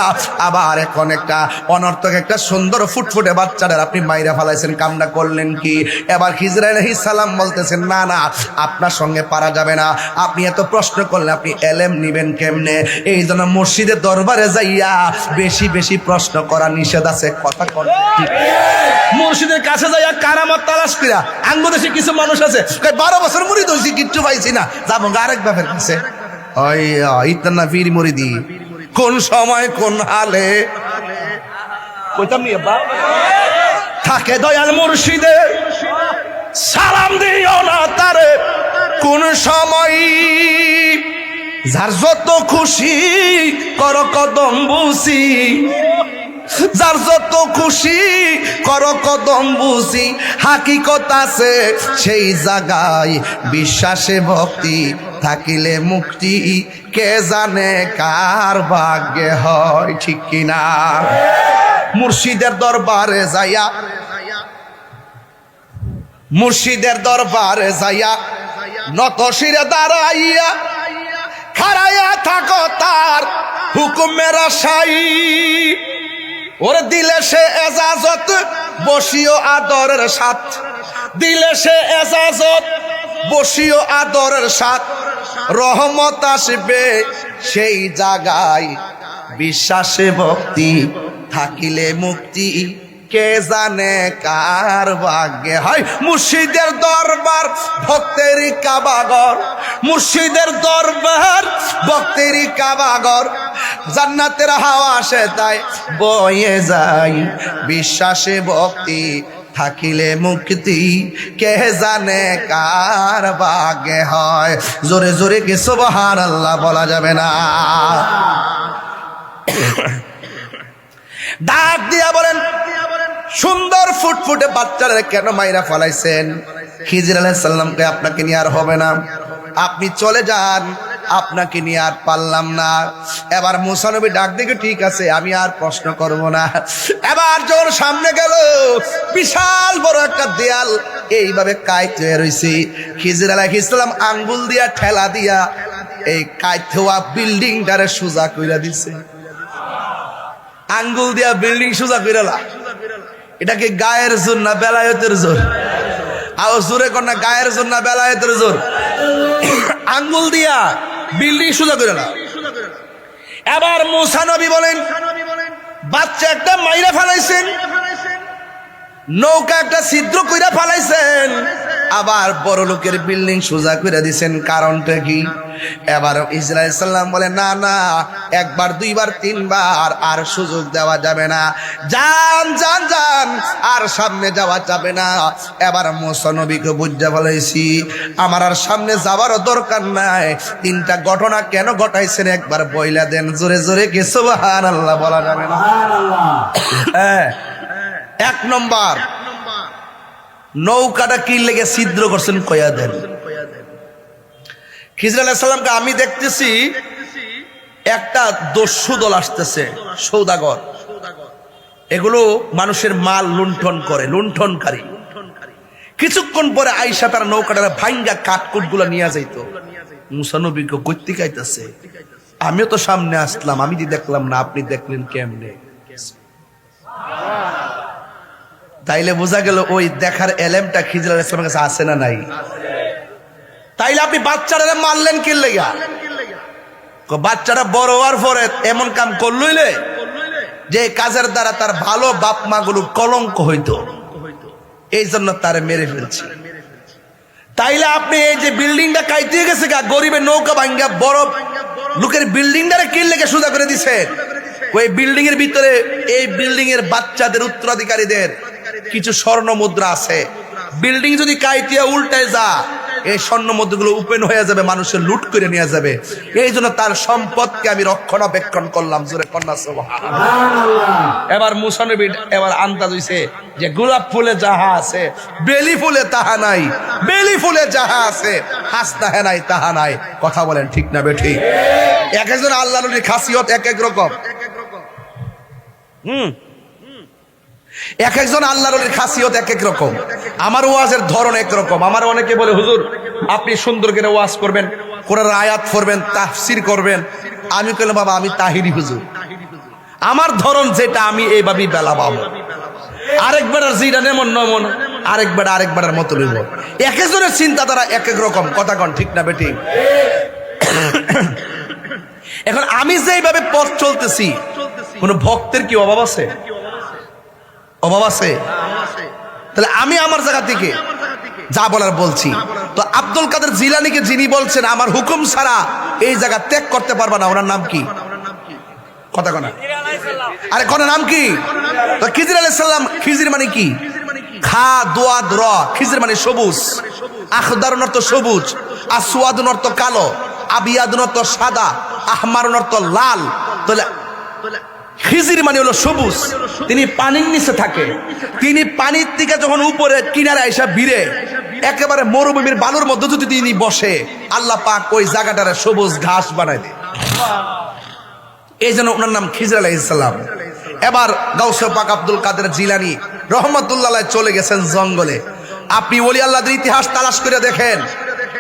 আবার এখন একটা অনর্থক একটা সুন্দর ফুটফুটে বাচ্চাটার আপনি মাইরা ফালাইছেন, কামনা করলেন কি? এবার খিজির আলাইহিস সালাম বলতেছেন না না আপনার সঙ্গে পারা যাবে না, আপনি এত প্রশ্ন করলে আপনি এলেম নিবেন কেমনে? এই জন্য মসজিদের দরবারে যাইয়া বেশি বেশি প্রশ্ন করা নিষেধ আছে। কথা কন মসজিদের কাছে যাইয়া কারামত তালাশ করা। আঙ্গদেশে কিছু মানুষ আছে 12 বছর মুরিদ হইছি কিচ্ছু পাইছি না, যাবো আরেক বাপের কাছে। ওই ইতনা পীর মুরিদি কোন সময় কোন হালে কইতাম নি আব্বা থাকে দয়াল মুর্শিদে সালাম দিও না তারে কোন সময়, যার যত খুশি কর কদম বুঝি, যার যত খুশি কর কদম বুঝি, হাকিকত আছে সেই জায়গায় বিশ্বাসে ভক্তি থাকিলে মুক্তি, কে জানে কার ভাগ্যে হয় ঠিক কিনা। মুর্শিদের দরবারে যাইয়া, মুর্শিদের দরবারে যাইয়া নত শিরে দাঁড়াইয়া খাড়াইয়া থাকো তার হুকুমের আশাই, ওরে দিলে সে এজাজত বসিও আদরের সাথ, দিলে সে এজাজত বসিও আদরের সাথ, রহমত আসবে সেই জায়গায়, বিশ্বাসে ভক্তি থাকিলে মুক্তি কে জানে কার ভাগ্যে হয়। মুর্শিদের দরবার ভক্তেরই কাবাগর, মুর্শিদের দরবার ভক্তেরই কাবাগর, জান্নাতের হাওয়া সে তাই বয়ে যায়, বিশ্বাসে ভক্তি থাকিলে মুক্তি কে জানে কার ভাগ্যে হয়। জোরে জোরে কি সুবহানাল্লাহ বলা যাবে না? ডাক দিয়া বলেন, সুন্দর ফুটফুটে বাচ্চারা কেন মাইরা ফলাইছেন? খিজির আলাইহিস সালামকে আপনাকে নিয়ে আর হবে না, আপনি চলে যান, আপনাকে নিয়ে আর পারলাম না। এবার মুসা নবী ডাক দিকে, ঠিক আছে আমি আর প্রশ্ন করব না। এবার যখন সামনে গেল, বিশাল বড় একটা দেয়াল এইভাবে কাইট হয়ে রয়েছে। খিজির আলাইহিস সালাম আঙ্গুল দিয়া ঠেলা দিয়া এই কাইট হওয়া বিল্ডিংটারে সোজা কইরা দিছে। আঙ্গুল দিয়া বিল্ডিং সোজা কইরা, এটাকে গায়ের জোর না বেলায়েতের জোর? আও জোরে কর না, গায়ের জোর না বেলায়েতের জোর? আঙ্গুল দিয়া বিল্ডিং সোজা করে না। এবার মুসা নবী বলেন, বাচ্চা একটা মাইরা ফেলাইছেন, নৌকা একটা ছিদ্র কইরা ফেলাইছেন, আবার বড় লোকের বিল্ডিং সোজা করে দিছেন, কারণটা কি? এবার ইসরাইল সাল্লাম বলে, না না, একবার দুইবার তিনবার আর সুযোগ দেওয়া যাবে না, যান যান যান, আর সামনে যাওয়া যাবে না। এবার মুসা নবীকে বুঝা বলেছি, আমার আর সামনে যাওয়ারও দরকার নাই, তিনটা ঘটনা কেন ঘটাইছেন একবার বইলা দেন। জোরে জোরে কি সুবহানাল্লাহ বলা যাবে না? হ্যাঁ, এক নম্বর, নৌকাটা কি লেগে ছিদ্র করছেন কইয়া দেন। খিজির আলাইহিস সালামকে আমি দেখতেছি একটা দস্যু দল আসতেছে, সৌদাগর, এগুলো মানুষের মাল লুণ্ঠন করে, লুণ্ঠনকারী। কিছুক্ষণ পরে আইসা তার নৌকাটা ভাঙ্গা কাঠকুট গুলা নিয়ে যাইতো। মুসা নবীকে কইতে কাইতেছে, আমিও তো সামনে আসলাম, আমি যে দেখলাম না, আপনি দেখলেন কেমনে? তাইলে বোঝা গেল ওই দেখার এলেমটা খিজির আলাইহিস সালামের কাছে আছে না নাই? তাইলে আপনি বাচ্চারা মারলেন কি লেগা? বাচ্চারা বড় হওয়ার পরে এমন কাম করলইলে যে কাজের দ্বারা তার ভালো বাপ মা গুলো কলঙ্ক হইতো, এই জন্য তার মেরে ফেলছে। তাইলে আপনি এই যে বিল্ডিংটা কাইতে গেছে গা, গরিবের নৌকা ভাঙ্গা বড় লোকের বিল্ডিংটারে কি লেগে সোজা করে দিছে? ওই বিল্ডিং এর ভিতরে এই বিল্ডিং এর বাচ্চাদের উত্তরাধিকারীদের কিছু স্বর্ণ মুদ্রা আছে। বিল্ডিং যদি কাইতিয়া উল্টায় যা, এই স্বর্ণ মুদ্রাগুলো ওপেন হয়ে যাবে, মানুষের লুট করে নিয়ে যাবে। এই জন্য তার সম্পদকে আমি রক্ষণাবেক্ষণ করলাম। জোরে কন্যা সুবহানাল্লাহ। এবার মুসা নবী এবার আন্দাজ হইছে যে গোলাপ ফুলে যাহা আছে বেলি ফুলে তাহা নাই, বেলি ফুলে যাহা আছে হাসনা নাই তাহা নাই। কথা বলেন ঠিক না বেঠিক? এক একজন আল্লাহর নবীর খাসিয়ত এক এক রকম। এক একজন আল্লাহর ওলির খাসিয়ত এক এক রকম। আমার ওয়াজের ধরন এক রকম। আমার অনেকে বলে, হুজুর আপনি সুন্দর করে ওয়াজ করবেন, কোরআনের আয়াত পড়বেন, তাফসীর করবেন। আমি কইলাম, বাবা আমি তাহিরি হুজুর, আমার ধরন যেটা আমি এইভাবেই বেলা পাবো। আরেকবার যেটা নেমন নমন, আরেকবার মতো লইব। এক একজনের চিন্তাধারা এক এক রকম। কথা কন ঠিক না বেটি? এখন আমি যেইভাবে পথ চলতেছি, কোন ভক্তের কি অভাব আছে? অভাব আছে? তাহলে আমি আমার জায়গা থেকে যা বলার বলছি। তো আব্দুল কাদের জিলানীকে যিনি বলছেন আমার হুকুম ছাড়া এই জায়গা ত্যাগ করতে পারবা না, ওনার নাম কি? কথা কনা, আরে কোন নাম কি? তো খিজির আলাইহিস সালাম। খিজির মানে কি? খা দোয়াদ র, খিজির মানে সবুজ। আখদারুন অর্থ সবুজ, আসওয়াদুন অর্থ কালো, আবিয়াদুন অর্থ সাদা, আহমারুন অর্থ লাল। তাহলে খিজির মানে হলো সবুজ। তিনি পানির নিচে থাকে। তিনি পানির থেকে যখন উপরে কিনারে আইসা ভিড়ে একেবারে মরুভূমির বালুর মধ্যে যদি তিনি বসে, আল্লাহ পাক ওই জায়গাটারে সবুজ ঘাস বানায় দেয়। এই জন্য ওনার নাম খিজির আলাইহিস সালাম। এবার গাউসে পাক আব্দুল কাদের জিলানী রহমাতুল্লাহ আলাইহি চলে গেছেন জঙ্গলে। আপনি ওলি আল্লাহদের ইতিহাস তালাশ করে দেখেন,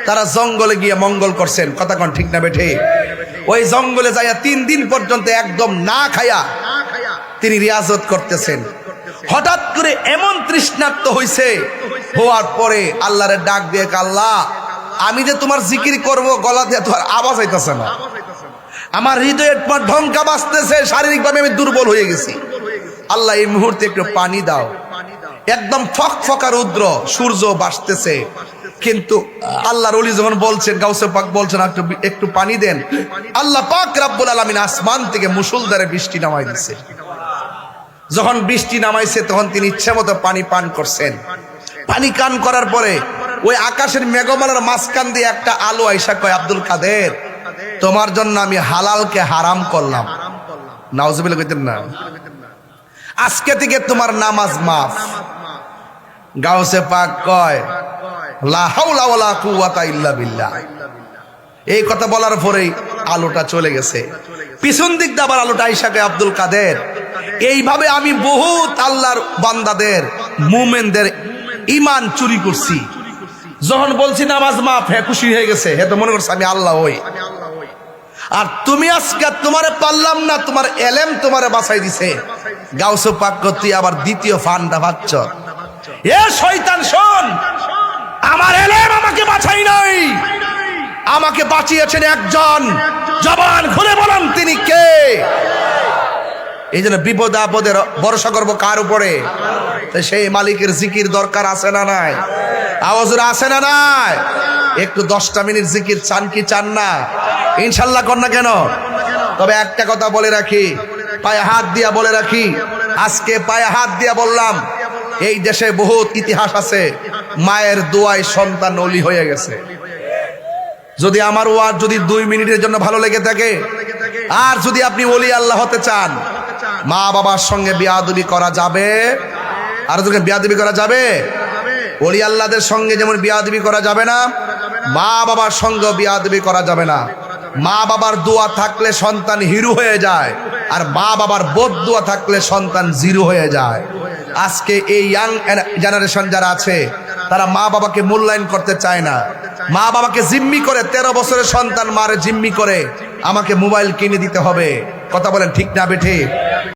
তারা জঙ্গলে গিয়ে মঙ্গল করছেন। কথা কন ঠিক না বেঠে? ওই জঙ্গলে যাইয়া 3 দিন পর্যন্ত একদম না খায়া তিনি রিয়াজত করতেছেন। হঠাৎ করে এমন তৃষ্ণার্ত হইছে, হওয়ার পরে আল্লাহরে ডাক দিয়ে, আল্লাহ আমি যে তোমার জিকির করব গলা দিয়ে তোমার আওয়াজ হইতেছে না, আমার হৃদয়ে তোমার ঢঙ্কা বাজতেছে, শারীরিকভাবে আমি দুর্বল হয়ে গেছি। আল্লাহ এই মুহূর্তে একটু পানি দাও। একদম ফকফকা রৌদ্র, সূর্য বাসতেছে, কিন্তু আল্লাহর ওলি যখন বলছেন, গাউসে পাক বলছেন একটু পানি দেন, আল্লাহ পাক রব্বুল আলামিন আসমান থেকে মুষলধারে বৃষ্টি নামাই দিচ্ছে। যখন বৃষ্টি নামাইছে তখন তিনি ইচ্ছা মতো পানি পান করছেন। পানি পান করার পরে ওই আকাশের মেঘমালার মাঝখান দিয়ে একটা আলো আইসা কয়, আব্দুল কাদের, তোমার জন্য আমি হালালকে হারাম করলাম। নাউজুবিল্লাহ কইতেন না, আজকে থেকে তোমার নামাজ মাফ। গাউসে পাক কয়, লা হাওলা ওয়ালা কুওয়াতা ইল্লা বিল্লাহ। এই কথা বলার পরেই আলোটা চলে গেছে। পিছন দিক দিয়ে আবার আলোটা আইসা কয়, আব্দুল কাদের, এইভাবে আমি বহুত আল্লাহর বান্দাদের, মুমিনদের ঈমান চুরি করছি। যখন বলছি নামাজ মাফ, হ্যাঁ খুশি হয়ে গেছে, হ্যাঁ তো মনে করছে আমি আল্লাহ হই। আর তুমি আজকে তোমারে পারলাম না, তোমার এলেম তোমারে বাঁচাই দিছে। গাউসে পাক তুই আবার দ্বিতীয় ফান্ডা পাচ্ছ। এ শয়তান শোন, আমার এলেম আমাকে বাঁচাই নাই, আমাকে বাঁচিয়েছেন একজন। জবান খুলে বলেন তিনি কে? এই জন্য বিপদ আপদের ভরসা করবো কার উপরে? সেই মালিকের জিকির দরকার আছে না নাই? আওয়াজরা আছে না নাই? একটু 10টা মিনিট জিকির চান কি চান না? ইনশাল্লাহ কর না কেন? তবে একটা কথা বলে রাখি, পায়ে হাত দিয়া বলে রাখি, আজকে পায়ে হাত দিয়া বললাম, এই দেশে বহুত ইতিহাস আছে, মায়ের দোয়ায় সন্তান ওলি হয়ে গেছে। যদি আমার ওয়াজ যদি 2 মিনিটের জন্য ভালো লেগে থাকে, আর যদি আপনি ওলি আল্লাহ হতে চান, মা বাবার সঙ্গে বিয়াদবি করা যাবে? আর তোকে বিয়াদবি করা যাবে? ওলি আল্লাহদের সঙ্গে যেমন বিয়াদবি করা যাবে না, মা বাবার সঙ্গে বিয়াদবি করা যাবে না। মা বাবার দোয়া থাকলে সন্তান হিরো হয়ে যায়, আর মা বাবার বদদোয়া থাকলে সন্তান জিরো হয়ে যায়। আজকে এই ইয়াং জেনারেশন যারা আছে, তারা মা বাবাকে মূল্যায়ন করতে চায় না। মা বাবাকে জিম্মি করে, 13 বছরের সন্তান মারে জিম্মি করে, আমাকে মোবাইল কিনে দিতে হবে। কথা বলেন ঠিক না বেঠিক?